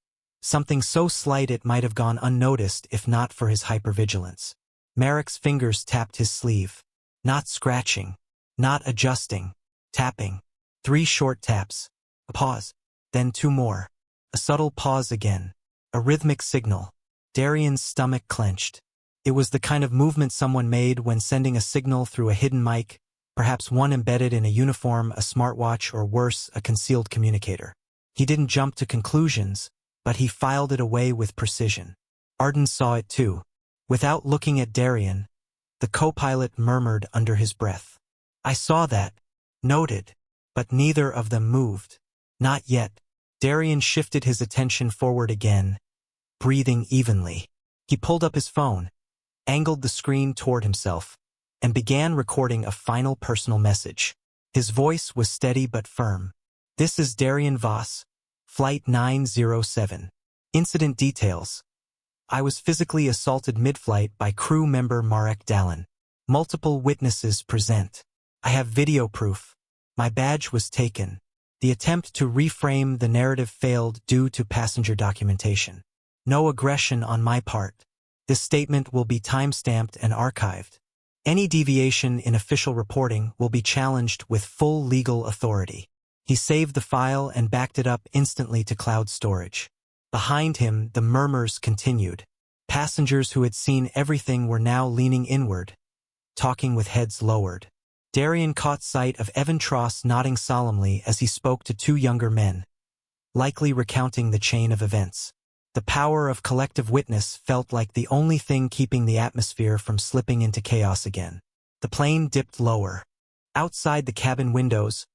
S1: so slight it might have gone unnoticed if not for his hypervigilance. Marek's fingers tapped his sleeve. Not scratching, not adjusting, tapping. 3 short taps. A pause. Then 2 more. A subtle pause again. A rhythmic signal. Darien's stomach clenched. It was the kind of movement someone made when sending a signal through a hidden mic, perhaps one embedded in a uniform, a smartwatch, or worse, a concealed communicator. He didn't jump to conclusions, but he filed it away with precision. Arden saw it too. Without looking at Darien, the co-pilot murmured under his breath. "I saw that." Noted. But neither of them moved. Not yet. Darien shifted his attention forward again, breathing evenly. He pulled up his phone, angled the screen toward himself, and began recording a final personal message. His voice was steady but firm. "This is Darien Voss, Flight 907. Incident details. I was physically assaulted mid-flight by crew member Marek Dallin. Multiple witnesses present. I have video proof. My badge was taken. The attempt to reframe the narrative failed due to passenger documentation. No aggression on my part. This statement will be timestamped and archived. Any deviation in official reporting will be challenged with full legal authority." He saved the file and backed it up instantly to cloud storage. Behind him, the murmurs continued. Passengers who had seen everything were now leaning inward, talking with heads lowered. Darien caught sight of Evan Tross nodding solemnly as he spoke to 2 younger men, likely recounting the chain of events. The power of collective witness felt like the only thing keeping the atmosphere from slipping into chaos again. The plane dipped lower. Outside the cabin windows,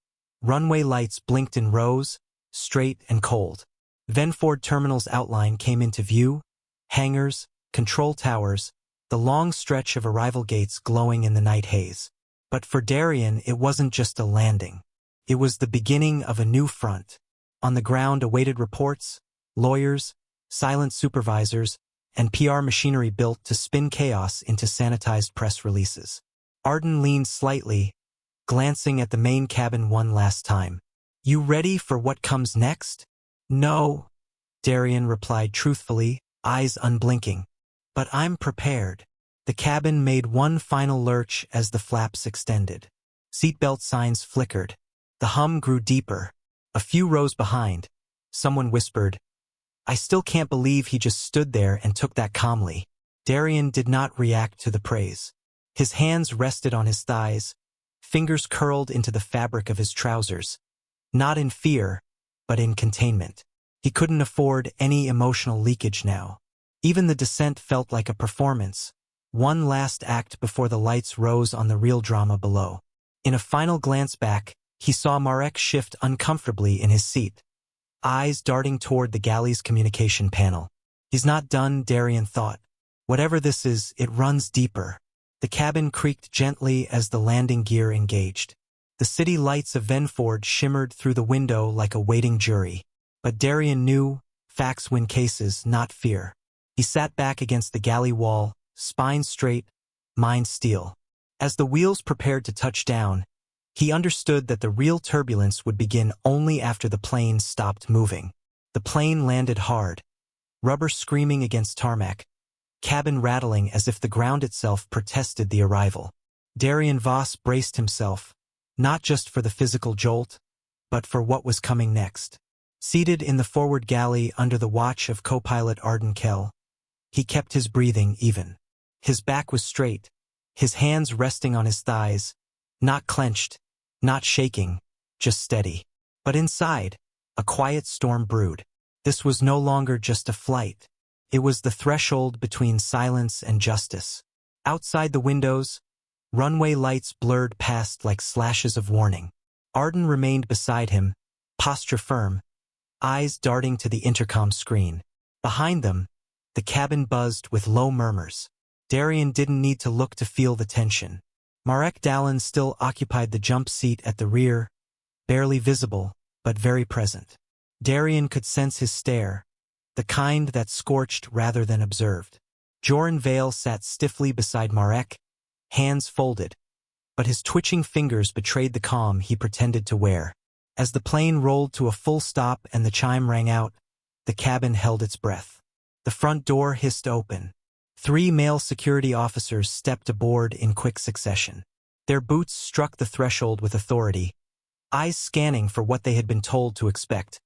S1: runway lights blinked in rows, straight and cold. Venford Terminal's outline came into view, hangars, control towers, the long stretch of arrival gates glowing in the night haze. But for Darien, it wasn't just a landing. It was the beginning of a new front. On the ground awaited reports, lawyers, silent supervisors, and PR machinery built to spin chaos into sanitized press releases. Arden leaned slightly, glancing at the main cabin one last time. "You ready for what comes next?" "No," Darien replied truthfully, eyes unblinking. "But I'm prepared." The cabin made one final lurch as the flaps extended. Seatbelt signs flickered. The hum grew deeper. A few rows behind, someone whispered, "I still can't believe he just stood there and took that calmly." Darien did not react to the praise. His hands rested on his thighs, fingers curled into the fabric of his trousers. Not in fear, but in containment. He couldn't afford any emotional leakage now. Even the descent felt like a performance, one last act before the lights rose on the real drama below. In a final glance back, he saw Marek shift uncomfortably in his seat, eyes darting toward the galley's communication panel. He's not done, Darien thought. Whatever this is, it runs deeper. The cabin creaked gently as the landing gear engaged. The city lights of Venford shimmered through the window like a waiting jury. But Darien knew, facts win cases, not fear. He sat back against the galley wall, spine straight, mind steel. As the wheels prepared to touch down, he understood that the real turbulence would begin only after the plane stopped moving. The plane landed hard, rubber screaming against tarmac, cabin rattling as if the ground itself protested the arrival. Darien Voss braced himself, not just for the physical jolt, but for what was coming next. Seated in the forward galley under the watch of co-pilot Arden Kell, he kept his breathing even. His back was straight, his hands resting on his thighs, not clenched, not shaking, just steady. But inside, a quiet storm brewed. This was no longer just a flight. It was the threshold between silence and justice. Outside the windows, runway lights blurred past like slashes of warning. Arden remained beside him, posture firm, eyes darting to the intercom screen. Behind them, the cabin buzzed with low murmurs. Darien didn't need to look to feel the tension. Marek Dallin still occupied the jump seat at the rear, barely visible, but very present. Darien could sense his stare, the kind that scorched rather than observed. Joran Vale sat stiffly beside Marek, hands folded, but his twitching fingers betrayed the calm he pretended to wear. As the plane rolled to a full stop and the chime rang out, the cabin held its breath. The front door hissed open. 3 male security officers stepped aboard in quick succession. Their boots struck the threshold with authority, eyes scanning for what they had been told to expect.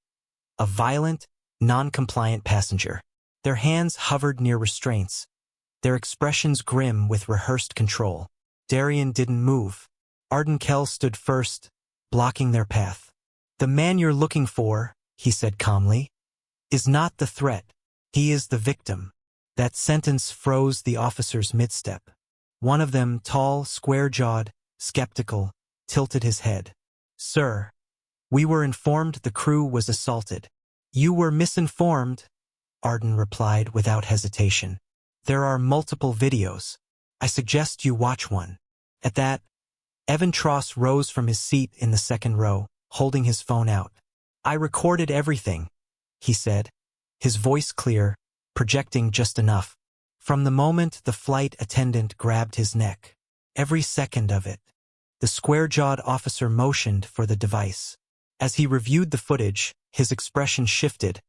S1: A violent, non-compliant passenger. Their hands hovered near restraints, their expressions grim with rehearsed control. Darien didn't move. Arden Kell stood first, blocking their path. "The man you're looking for," he said calmly, "is not the threat. He is the victim." That sentence froze the officers mid-step. One of them, tall, square-jawed, skeptical, tilted his head. "Sir, we were informed the crew was assaulted." "You were misinformed," Arden replied without hesitation. "There are multiple videos. I suggest you watch one." At that, Evan Tross rose from his seat in the second row, holding his phone out. "I recorded everything," he said, his voice clear, projecting just enough. From the moment the flight attendant grabbed his neck. Every second of it. The square-jawed officer motioned for the device. As he reviewed the footage, his expression shifted,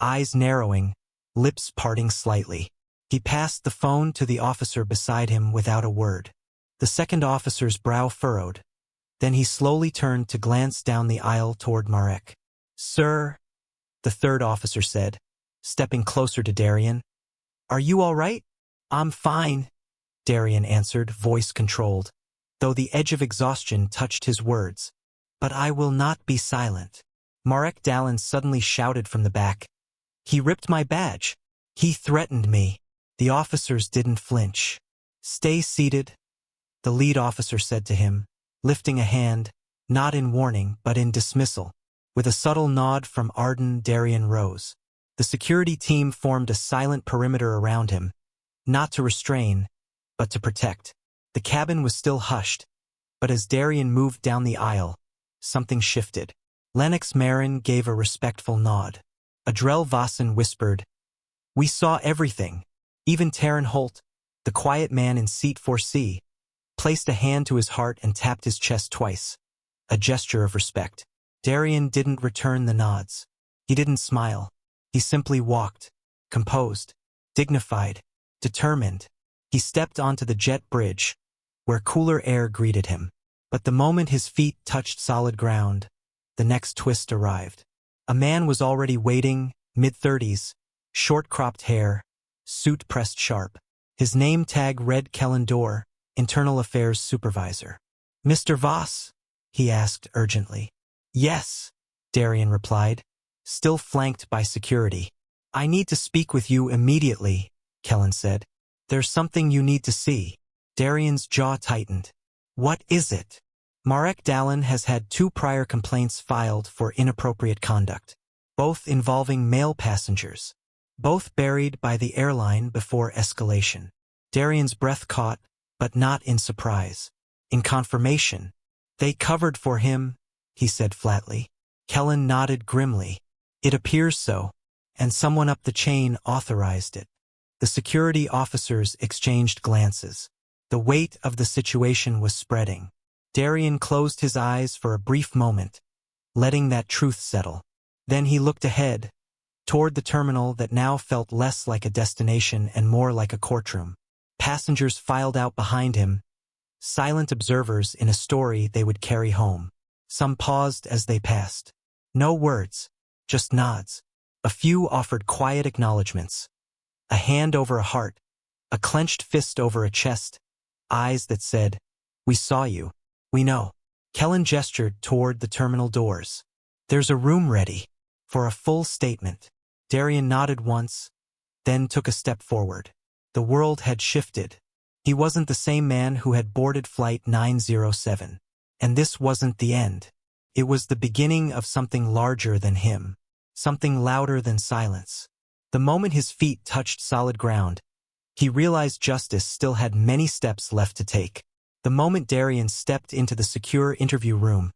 S1: eyes narrowing, lips parting slightly. He passed the phone to the officer beside him without a word. The second officer's brow furrowed. Then he slowly turned to glance down the aisle toward Marek. "Sir," the third officer said, stepping closer to Darien. "Are you all right?" "I'm fine," Darien answered, voice controlled, though the edge of exhaustion touched his words. "But I will not be silent." Marek Dallin suddenly shouted from the back. "He ripped my badge. He threatened me." The officers didn't flinch. "Stay seated," the lead officer said to him, lifting a hand, not in warning but in dismissal. With a subtle nod from Arden, Darien rose. The security team formed a silent perimeter around him, not to restrain, but to protect. The cabin was still hushed, but as Darien moved down the aisle, something shifted. Lennox Marin gave a respectful nod. Adrel Vossen whispered, "We saw everything." Even Taryn Holt, the quiet man in seat 4C, placed a hand to his heart and tapped his chest twice, a gesture of respect. Darien didn't return the nods. He didn't smile. He simply walked, composed, dignified, determined. He stepped onto the jet bridge, where cooler air greeted him. But the moment his feet touched solid ground, the next twist arrived. A man was already waiting, mid-30s, short-cropped hair, suit pressed sharp. His name tag read Kellen Dorr, Internal Affairs Supervisor. "Mr. Voss?" he asked urgently. "Yes," Darien replied, still flanked by security. "I need to speak with you immediately," Kellen said. "There's something you need to see." Darien's jaw tightened. "What is it?" Marek Dallin has had 2 prior complaints filed for inappropriate conduct, both involving male passengers, both buried by the airline before escalation. Darien's breath caught, but not in surprise. In confirmation. "They covered for him," he said flatly. Kellen nodded grimly. It appears so, and someone up the chain authorized it. The security officers exchanged glances. The weight of the situation was spreading. Darian closed his eyes for a brief moment, letting that truth settle. Then he looked ahead, toward the terminal that now felt less like a destination and more like a courtroom. Passengers filed out behind him, silent observers in a story they would carry home. Some paused as they passed. No words, just nods. A few offered quiet acknowledgments. A hand over a heart, a clenched fist over a chest, eyes that said, "We saw you. We know." Kellen gestured toward the terminal doors. "There's a room ready." For a full statement. Darian nodded once, then took a step forward. The world had shifted. He wasn't the same man who had boarded Flight 907. And this wasn't the end. It was the beginning of something larger than him. Something louder than silence. The moment his feet touched solid ground, he realized justice still had many steps left to take. The moment Darian stepped into the secure interview room,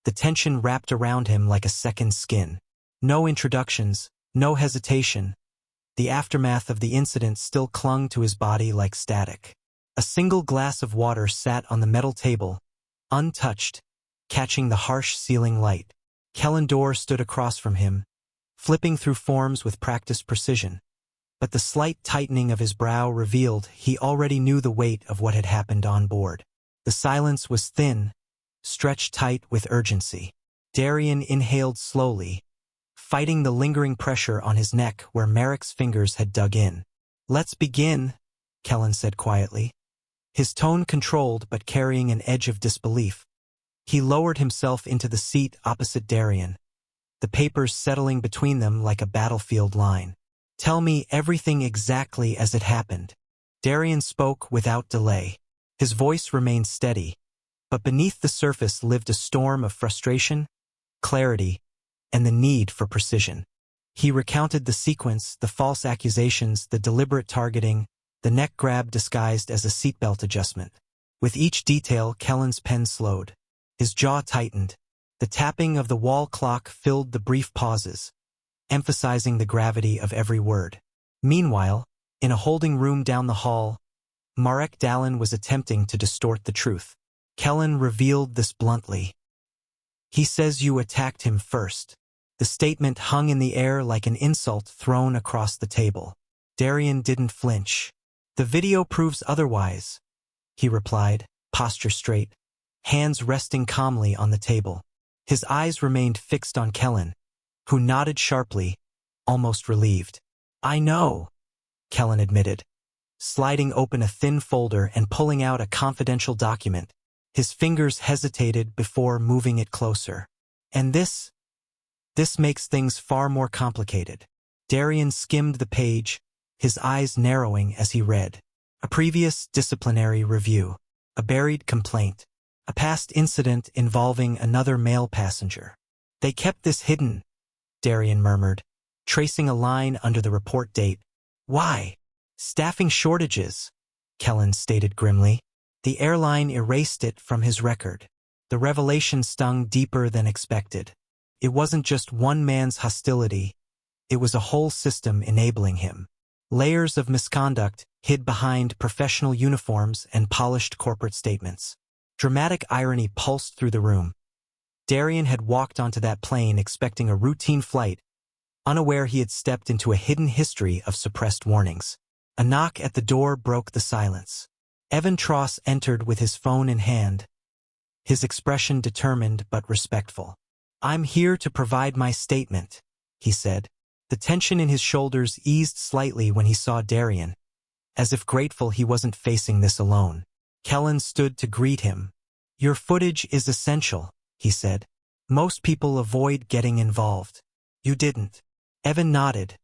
S1: the tension wrapped around him like a second skin. No introductions, no hesitation. The aftermath of the incident still clung to his body like static. A single glass of water sat on the metal table, untouched, catching the harsh ceiling light. Kellen Dorr stood across from him, flipping through forms with practiced precision. But the slight tightening of his brow revealed he already knew the weight of what had happened on board. The silence was thin, stretched tight with urgency. Darian inhaled slowly, fighting the lingering pressure on his neck where Merrick's fingers had dug in. "Let's begin," Kellen said quietly. His tone controlled but carrying an edge of disbelief. He lowered himself into the seat opposite Darian, the papers settling between them like a battlefield line. "Tell me everything exactly as it happened." Darian spoke without delay. His voice remained steady, but beneath the surface lived a storm of frustration, clarity, and the need for precision. He recounted the sequence, the false accusations, the deliberate targeting, the neck grab disguised as a seatbelt adjustment. With each detail, Kellen's pen slowed. His jaw tightened. The tapping of the wall clock filled the brief pauses, emphasizing the gravity of every word. Meanwhile, in a holding room down the hall, Marek Dallin was attempting to distort the truth. Kellen revealed this bluntly. "He says you attacked him first." The statement hung in the air like an insult thrown across the table. Darian didn't flinch. "The video proves otherwise," he replied, posture straight, hands resting calmly on the table. His eyes remained fixed on Kellen, who nodded sharply, almost relieved. "I know," Kellen admitted, sliding open a thin folder and pulling out a confidential document. His fingers hesitated before moving it closer. "And this makes things far more complicated." Darian skimmed the page, his eyes narrowing as he read. A previous disciplinary review, a buried complaint, a past incident involving another male passenger. "They kept this hidden," Darian murmured, tracing a line under the report date. "Why?" "Staffing shortages," Kellen stated grimly. The airline erased it from his record. The revelation stung deeper than expected. It wasn't just one man's hostility. It was a whole system enabling him. Layers of misconduct hid behind professional uniforms and polished corporate statements. Dramatic irony pulsed through the room. Darian had walked onto that plane expecting a routine flight, unaware he had stepped into a hidden history of suppressed warnings. A knock at the door broke the silence. Evan Tross entered with his phone in hand, his expression determined but respectful. "I'm here to provide my statement," he said. The tension in his shoulders eased slightly when he saw Darian, as if grateful he wasn't facing this alone. Kellen stood to greet him. "Your footage is essential," he said. "Most people avoid getting involved. You didn't." Evan nodded,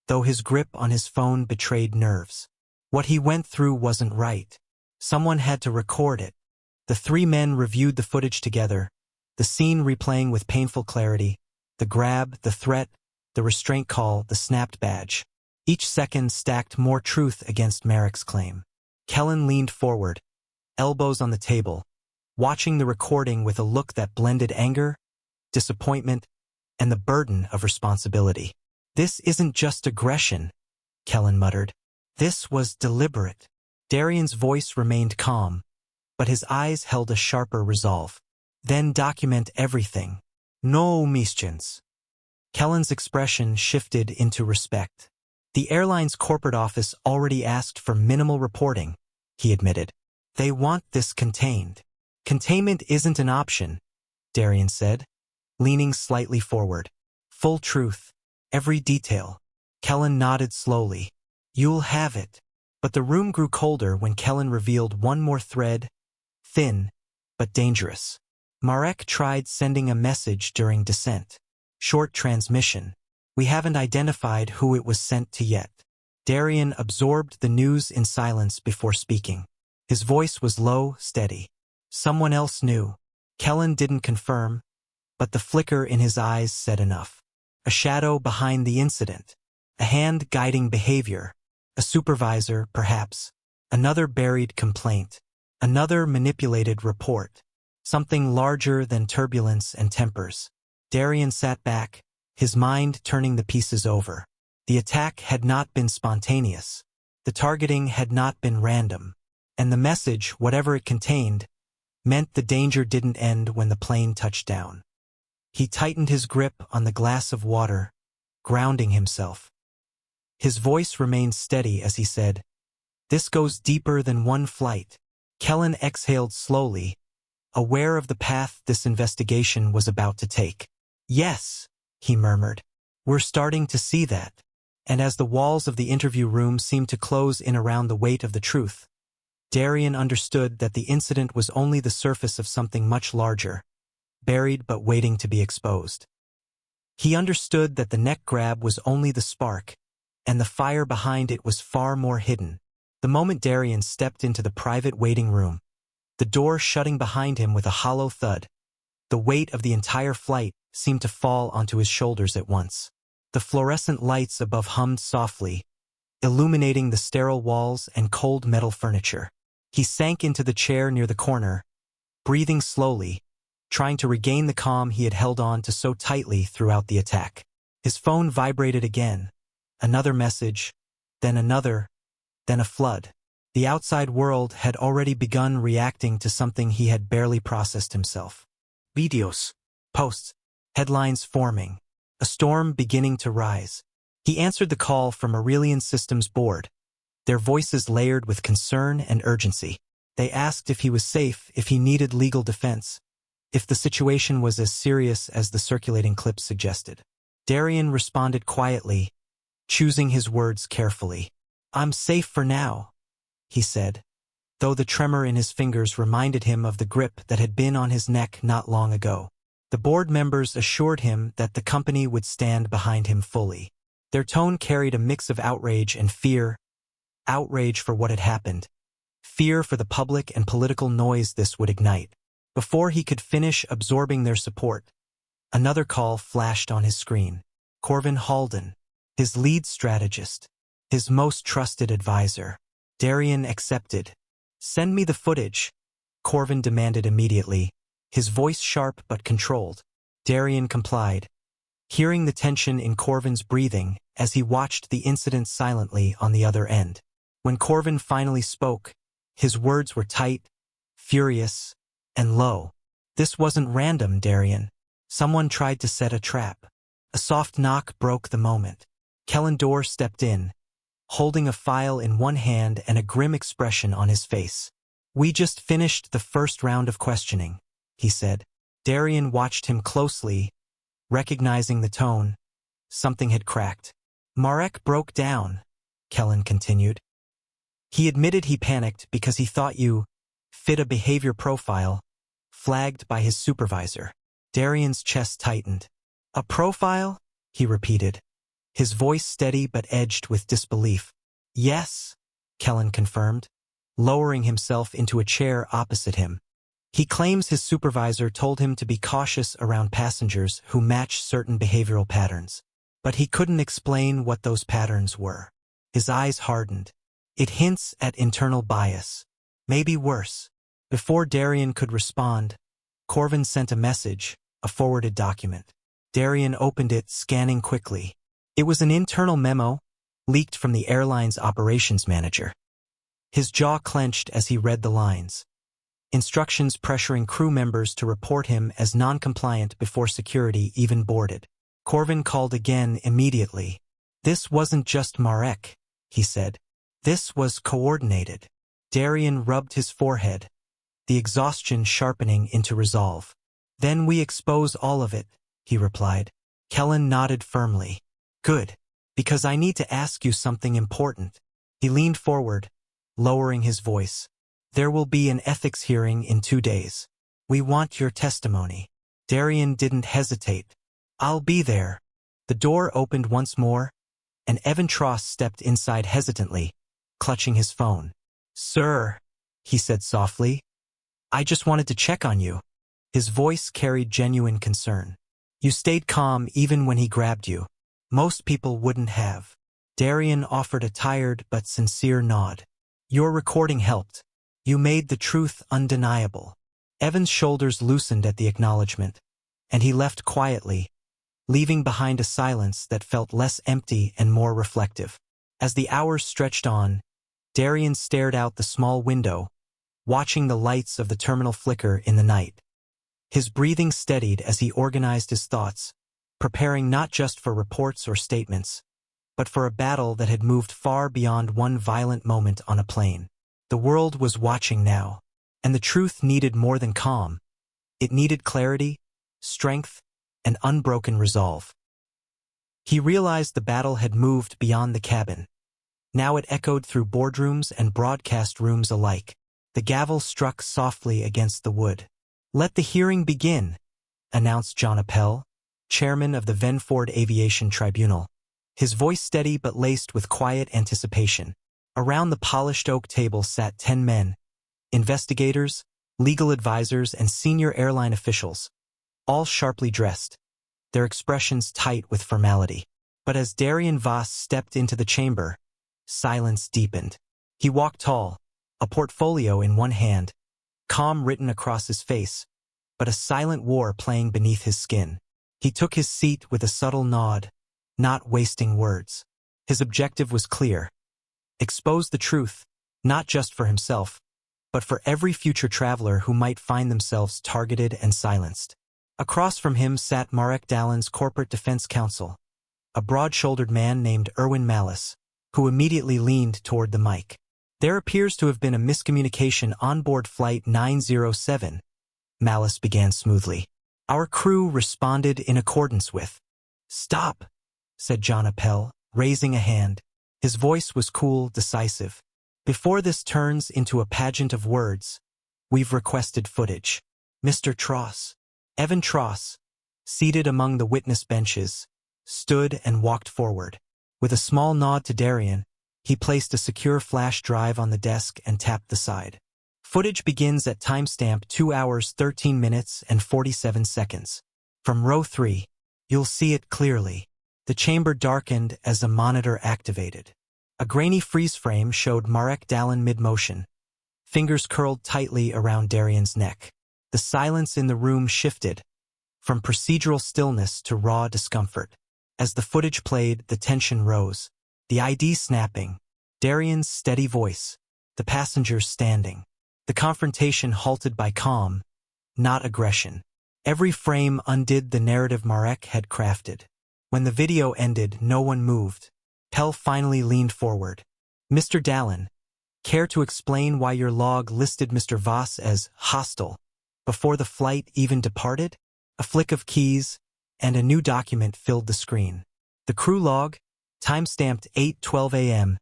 S1: though his grip on his phone betrayed nerves. What he went through wasn't right. Someone had to record it. The three men reviewed the footage together, the scene replaying with painful clarity, the grab, the threat, the restraint call, the snapped badge. Each second stacked more truth against Merrick's claim. Kellen leaned forward, elbows on the table, watching the recording with a look that blended anger, disappointment, and the burden of responsibility. This isn't just aggression, Kellen muttered. This was deliberate. Darian's voice remained calm, but his eyes held a sharper resolve. Then document everything. No omissions. Kellen's expression shifted into respect. The airline's corporate office already asked for minimal reporting, he admitted. They want this contained. Containment isn't an option, Darian said, leaning slightly forward. Full truth. Every detail. Kellen nodded slowly. You'll have it. But the room grew colder when Kellen revealed one more thread, thin, but dangerous. Marek tried sending a message during descent. Short transmission. We haven't identified who it was sent to yet. Darian absorbed the news in silence before speaking. His voice was low, steady. Someone else knew. Kellen didn't confirm, but the flicker in his eyes said enough. A shadow behind the incident. A hand guiding behavior. A supervisor, perhaps. Another buried complaint. Another manipulated report. Something larger than turbulence and tempers. Darian sat back, his mind turning the pieces over. The attack had not been spontaneous. The targeting had not been random. And the message, whatever it contained, meant the danger didn't end when the plane touched down. He tightened his grip on the glass of water, grounding himself. His voice remained steady as he said, "This goes deeper than one flight." Kellen exhaled slowly, aware of the path this investigation was about to take. "Yes," he murmured. "We're starting to see that." And as the walls of the interview room seemed to close in around the weight of the truth, Darian understood that the incident was only the surface of something much larger, buried but waiting to be exposed. He understood that the neck grab was only the spark, and the fire behind it was far more hidden. The moment Darian stepped into the private waiting room, the door shutting behind him with a hollow thud, the weight of the entire flight seemed to fall onto his shoulders at once. The fluorescent lights above hummed softly, illuminating the sterile walls and cold metal furniture. He sank into the chair near the corner, breathing slowly, trying to regain the calm he had held on to so tightly throughout the attack. His phone vibrated again. Another message, then another, then a flood. The outside world had already begun reacting to something he had barely processed himself. Videos, posts, headlines forming, a storm beginning to rise. He answered the call from Aurelian Systems board, their voices layered with concern and urgency. They asked if he was safe, if he needed legal defense, if the situation was as serious as the circulating clips suggested. Darian responded quietly, choosing his words carefully. "I'm safe for now," he said, though the tremor in his fingers reminded him of the grip that had been on his neck not long ago. The board members assured him that the company would stand behind him fully. Their tone carried a mix of outrage and fear. Outrage for what had happened. Fear for the public and political noise this would ignite. Before he could finish absorbing their support, another call flashed on his screen. Corvin Halden, his lead strategist, his most trusted advisor. Darian accepted. "Send me the footage," Corvin demanded immediately, his voice sharp but controlled. Darian complied, hearing the tension in Corvin's breathing as he watched the incident silently on the other end. When Corvin finally spoke, his words were tight, furious, and low. "This wasn't random, Darian. Someone tried to set a trap." A soft knock broke the moment. Kellen Dorr stepped in, holding a file in one hand and a grim expression on his face. "We just finished the first round of questioning," he said. Darian watched him closely, recognizing the tone. Something had cracked. "Marek broke down," Kellen continued. "He admitted he panicked because he thought you fit a behavior profile, flagged by his supervisor." Darian's chest tightened. "A profile?" he repeated, his voice steady but edged with disbelief. "Yes," Kellen confirmed, lowering himself into a chair opposite him. "He claims his supervisor told him to be cautious around passengers who match certain behavioral patterns. But he couldn't explain what those patterns were." His eyes hardened. "It hints at internal bias. Maybe worse." Before Darian could respond, Corvin sent a message, a forwarded document. Darian opened it, scanning quickly. It was an internal memo, leaked from the airline's operations manager. His jaw clenched as he read the lines. Instructions pressuring crew members to report him as non-compliant before security even boarded. Corvin called again immediately. "This wasn't just Marek," he said. "This was coordinated." Darian rubbed his forehead, the exhaustion sharpening into resolve. "Then we expose all of it," he replied. Kellen nodded firmly. "Good, because I need to ask you something important." He leaned forward, lowering his voice. "There will be an ethics hearing in 2 days. We want your testimony." Darian didn't hesitate. "I'll be there." The door opened once more, and Evan Tross stepped inside hesitantly, clutching his phone. "Sir," he said softly, "I just wanted to check on you." His voice carried genuine concern. "You stayed calm even when he grabbed you. Most people wouldn't have." Darian offered a tired but sincere nod. "Your recording helped. You made the truth undeniable." Evan's shoulders loosened at the acknowledgement, and he left quietly, leaving behind a silence that felt less empty and more reflective. As the hours stretched on, Darian stared out the small window, watching the lights of the terminal flicker in the night. His breathing steadied as he organized his thoughts, preparing not just for reports or statements, but for a battle that had moved far beyond one violent moment on a plane. The world was watching now, and the truth needed more than calm. It needed clarity, strength, and unbroken resolve. He realized the battle had moved beyond the cabin. Now it echoed through boardrooms and broadcast rooms alike. The gavel struck softly against the wood. "Let the hearing begin," announced John Appel, chairman of the Venford Aviation Tribunal, his voice steady but laced with quiet anticipation. Around the polished oak table sat 10 men, investigators, legal advisors, and senior airline officials, all sharply dressed, their expressions tight with formality. But as Darian Voss stepped into the chamber, silence deepened. He walked tall, a portfolio in one hand, calm written across his face, but a silent war playing beneath his skin. He took his seat with a subtle nod, not wasting words. His objective was clear: expose the truth, not just for himself, but for every future traveler who might find themselves targeted and silenced. Across from him sat Marek Dalin's corporate defense counsel, a broad-shouldered man named Erwin Malice, who immediately leaned toward the mic. "There appears to have been a miscommunication on board Flight 907, Malice began smoothly. "Our crew responded in accordance with—" "Stop," said John Appel, raising a hand. His voice was cool, decisive. "Before this turns into a pageant of words, we've requested footage." Mr. Tross. Evan Tross, seated among the witness benches, stood and walked forward. With a small nod to Darian, he placed a secure flash drive on the desk and tapped the side. Footage begins at timestamp 2 hours 13 minutes and 47 seconds. From row 3, you'll see it clearly. The chamber darkened as the monitor activated. A grainy freeze frame showed Marek Dalin mid-motion, fingers curled tightly around Darian's neck. The silence in the room shifted, from procedural stillness to raw discomfort. As the footage played, the tension rose. The ID snapping, Darian's steady voice, the passengers standing. The confrontation halted by calm, not aggression. Every frame undid the narrative Marek had crafted. When the video ended, no one moved. Pell finally leaned forward. "Mr. Dalin, care to explain why your log listed Mr. Voss as hostile before the flight even departed?" A flick of keys, and a new document filled the screen. The crew log, timestamped 8:12 a.m.,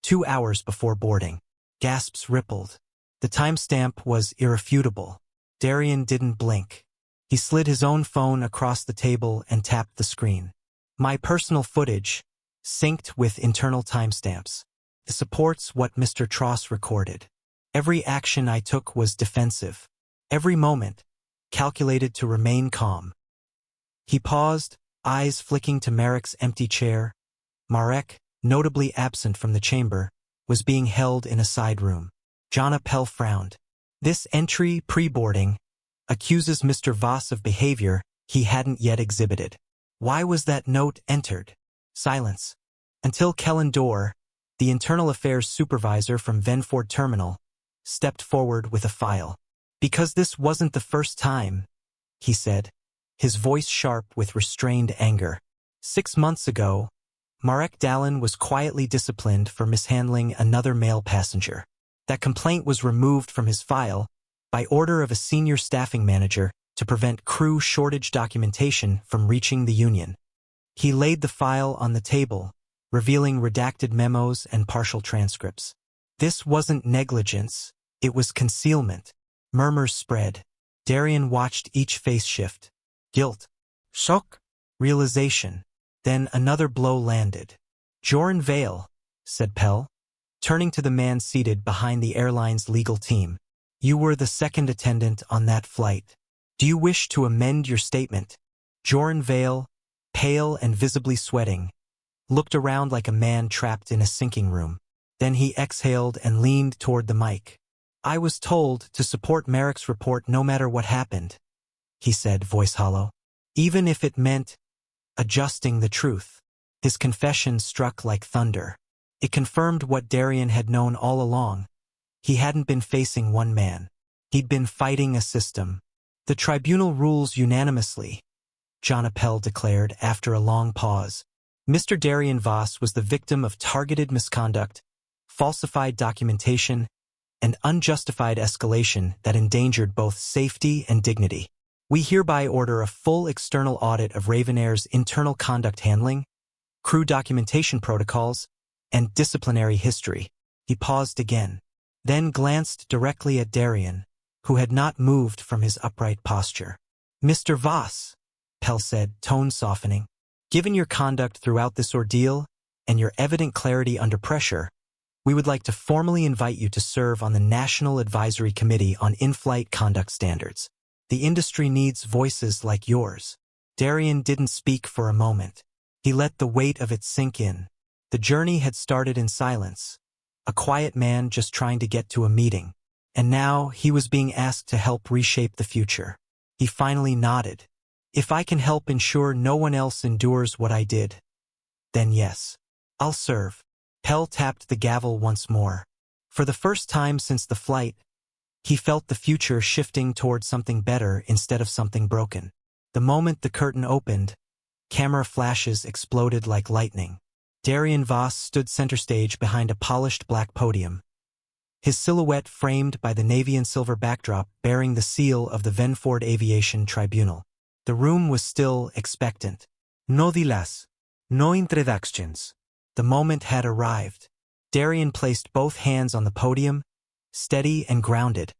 S1: 2 hours before boarding. Gasps rippled. The timestamp was irrefutable. Darian didn't blink. He slid his own phone across the table and tapped the screen. "My personal footage, synced with internal timestamps. It supports what Mr. Tross recorded. Every action I took was defensive. Every moment, calculated to remain calm." He paused, eyes flicking to Marek's empty chair. Marek, notably absent from the chamber, was being held in a side room. John Appel frowned. "This entry, pre-boarding, accuses Mr. Voss of behavior he hadn't yet exhibited." Why was that note entered? Silence. Until Kellen Dorr, the internal affairs supervisor from Venford Terminal, stepped forward with a file. Because this wasn't the first time, he said, his voice sharp with restrained anger. 6 months ago, Marek Dallin was quietly disciplined for mishandling another male passenger. That complaint was removed from his file by order of a senior staffing manager to prevent crew shortage documentation from reaching the union. He laid the file on the table, revealing redacted memos and partial transcripts. This wasn't negligence, it was concealment. Murmurs spread. Darian watched each face shift. Guilt. Shock. Realization. Then another blow landed. Joran Vale, said Pell, turning to the man seated behind the airline's legal team. You were the second attendant on that flight. Do you wish to amend your statement? Joran Vale, pale and visibly sweating, looked around like a man trapped in a sinking room. Then he exhaled and leaned toward the mic. I was told to support Marek's report no matter what happened, he said, voice hollow. Even if it meant adjusting the truth. His confession struck like thunder. It confirmed what Darian had known all along. He hadn't been facing one man. He'd been fighting a system. The tribunal rules unanimously, John Appel declared after a long pause. Mr. Darian Voss was the victim of targeted misconduct, falsified documentation, and unjustified escalation that endangered both safety and dignity. We hereby order a full external audit of Raven Air's internal conduct handling, crew documentation protocols, and disciplinary history. He paused again, then glanced directly at Darian, who had not moved from his upright posture. Mr. Voss, Pell said, tone softening, given your conduct throughout this ordeal and your evident clarity under pressure, we would like to formally invite you to serve on the National Advisory Committee on In-Flight Conduct Standards. The industry needs voices like yours. Darian didn't speak for a moment. He let the weight of it sink in. The journey had started in silence, a quiet man just trying to get to a meeting. And now he was being asked to help reshape the future. He finally nodded. If I can help ensure no one else endures what I did, then yes, I'll serve. Pell tapped the gavel once more. For the first time since the flight, he felt the future shifting toward something better instead of something broken. The moment the curtain opened, camera flashes exploded like lightning. Darian Voss stood center stage behind a polished black podium, his silhouette framed by the navy and silver backdrop bearing the seal of the Venford Aviation Tribunal. The room was still expectant. No dilas. No introductions. The moment had arrived. Darian placed both hands on the podium, steady and grounded,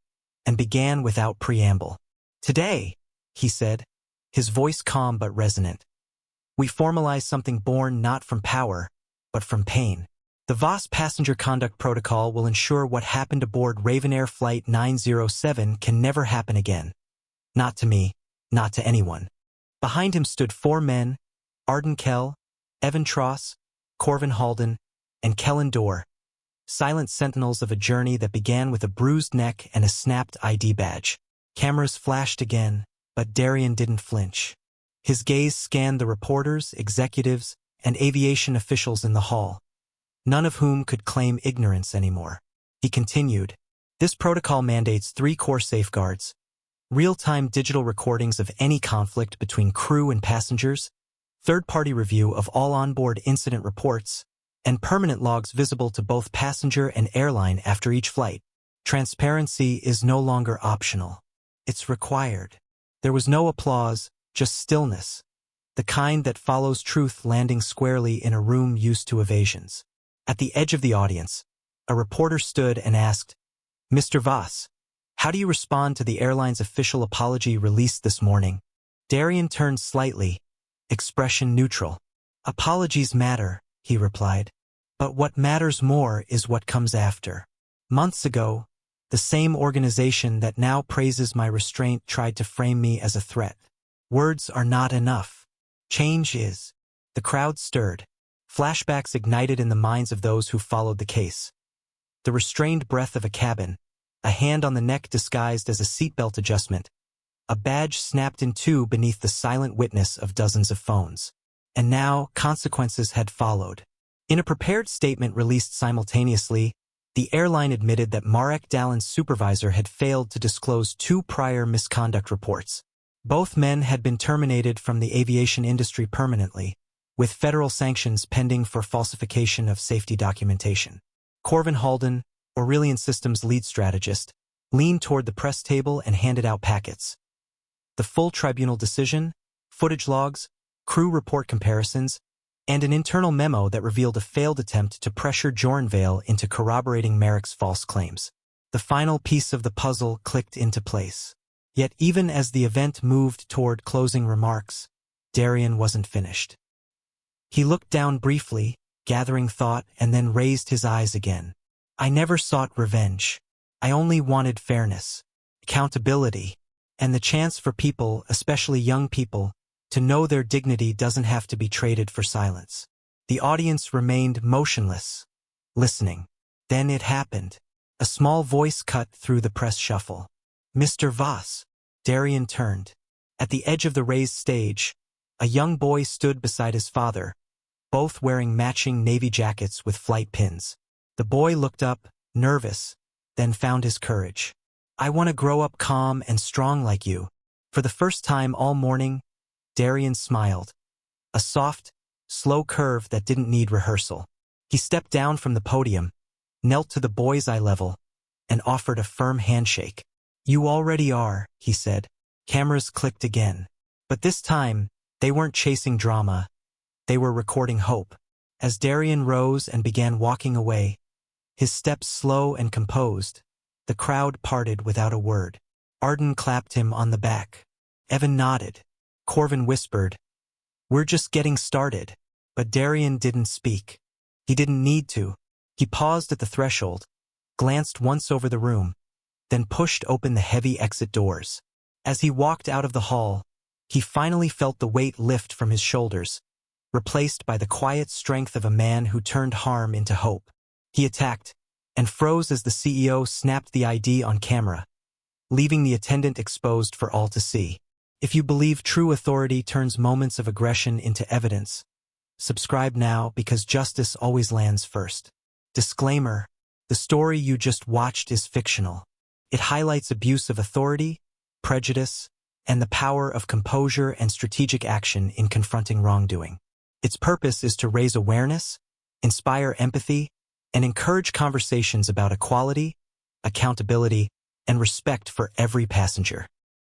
S1: and began without preamble. Today, he said, his voice calm but resonant, we formalize something born not from power, but from pain. The Voss Passenger Conduct Protocol will ensure what happened aboard Raven Air Flight 907 can never happen again. Not to me, not to anyone. Behind him stood 4 men, Arden Kell, Evan Tross, Corvin Halden, and Kellen Dorr, silent sentinels of a journey that began with a bruised neck and a snapped ID badge. Cameras flashed again, but Darian didn't flinch. His gaze scanned the reporters, executives, and aviation officials in the hall, none of whom could claim ignorance anymore. He continued, this protocol mandates 3 core safeguards: real-time digital recordings of any conflict between crew and passengers, third-party review of all onboard incident reports, and permanent logs visible to both passenger and airline after each flight. Transparency is no longer optional. It's required. There was no applause, just stillness, the kind that follows truth landing squarely in a room used to evasions. At the edge of the audience, a reporter stood and asked, Mr. Voss, how do you respond to the airline's official apology released this morning? Darian turned slightly, expression neutral. Apologies matter, he replied. But what matters more is what comes after. Months ago, the same organization that now praises my restraint tried to frame me as a threat. Words are not enough. Change is. The crowd stirred. Flashbacks ignited in the minds of those who followed the case. The restrained breath of a cabin, a hand on the neck disguised as a seatbelt adjustment, a badge snapped in two beneath the silent witness of dozens of phones. And now, consequences had followed. In a prepared statement released simultaneously, the airline admitted that Marek Dalin's supervisor had failed to disclose two prior misconduct reports. Both men had been terminated from the aviation industry permanently, with federal sanctions pending for falsification of safety documentation. Corvin Halden, Aurelian Systems' lead strategist, leaned toward the press table and handed out packets. The full tribunal decision, footage logs, crew report comparisons, and an internal memo that revealed a failed attempt to pressure Jornvale into corroborating Marek's false claims. The final piece of the puzzle clicked into place. Yet even as the event moved toward closing remarks, Darian wasn't finished. He looked down briefly, gathering thought, and then raised his eyes again. I never sought revenge. I only wanted fairness, accountability, and the chance for people, especially young people, to know their dignity doesn't have to be traded for silence. The audience remained motionless, listening. Then it happened. A small voice cut through the press shuffle. Mr. Voss. Darian turned. At the edge of the raised stage, a young boy stood beside his father, both wearing matching navy jackets with flight pins. The boy looked up, nervous, then found his courage. I want to grow up calm and strong like you. For the first time all morning, Darian smiled. A soft, slow curve that didn't need rehearsal. He stepped down from the podium, knelt to the boy's eye level, and offered a firm handshake. You already are, he said. Cameras clicked again. But this time, they weren't chasing drama. They were recording hope. As Darian rose and began walking away, his steps slow and composed, the crowd parted without a word. Arden clapped him on the back. Evan nodded. Corvin whispered, We're just getting started. But Darian didn't speak. He didn't need to. He paused at the threshold, glanced once over the room, then pushed open the heavy exit doors. As he walked out of the hall, he finally felt the weight lift from his shoulders, replaced by the quiet strength of a man who turned harm into hope. He attacked, and froze as the CEO snapped the ID on camera, leaving the attendant exposed for all to see. If you believe true authority turns moments of aggression into evidence, subscribe now because justice always lands first. Disclaimer: the story you just watched is fictional. It highlights abuse of authority, prejudice, and the power of composure and strategic action in confronting wrongdoing. Its purpose is to raise awareness, inspire empathy, and encourage conversations about equality, accountability, and respect for every passenger.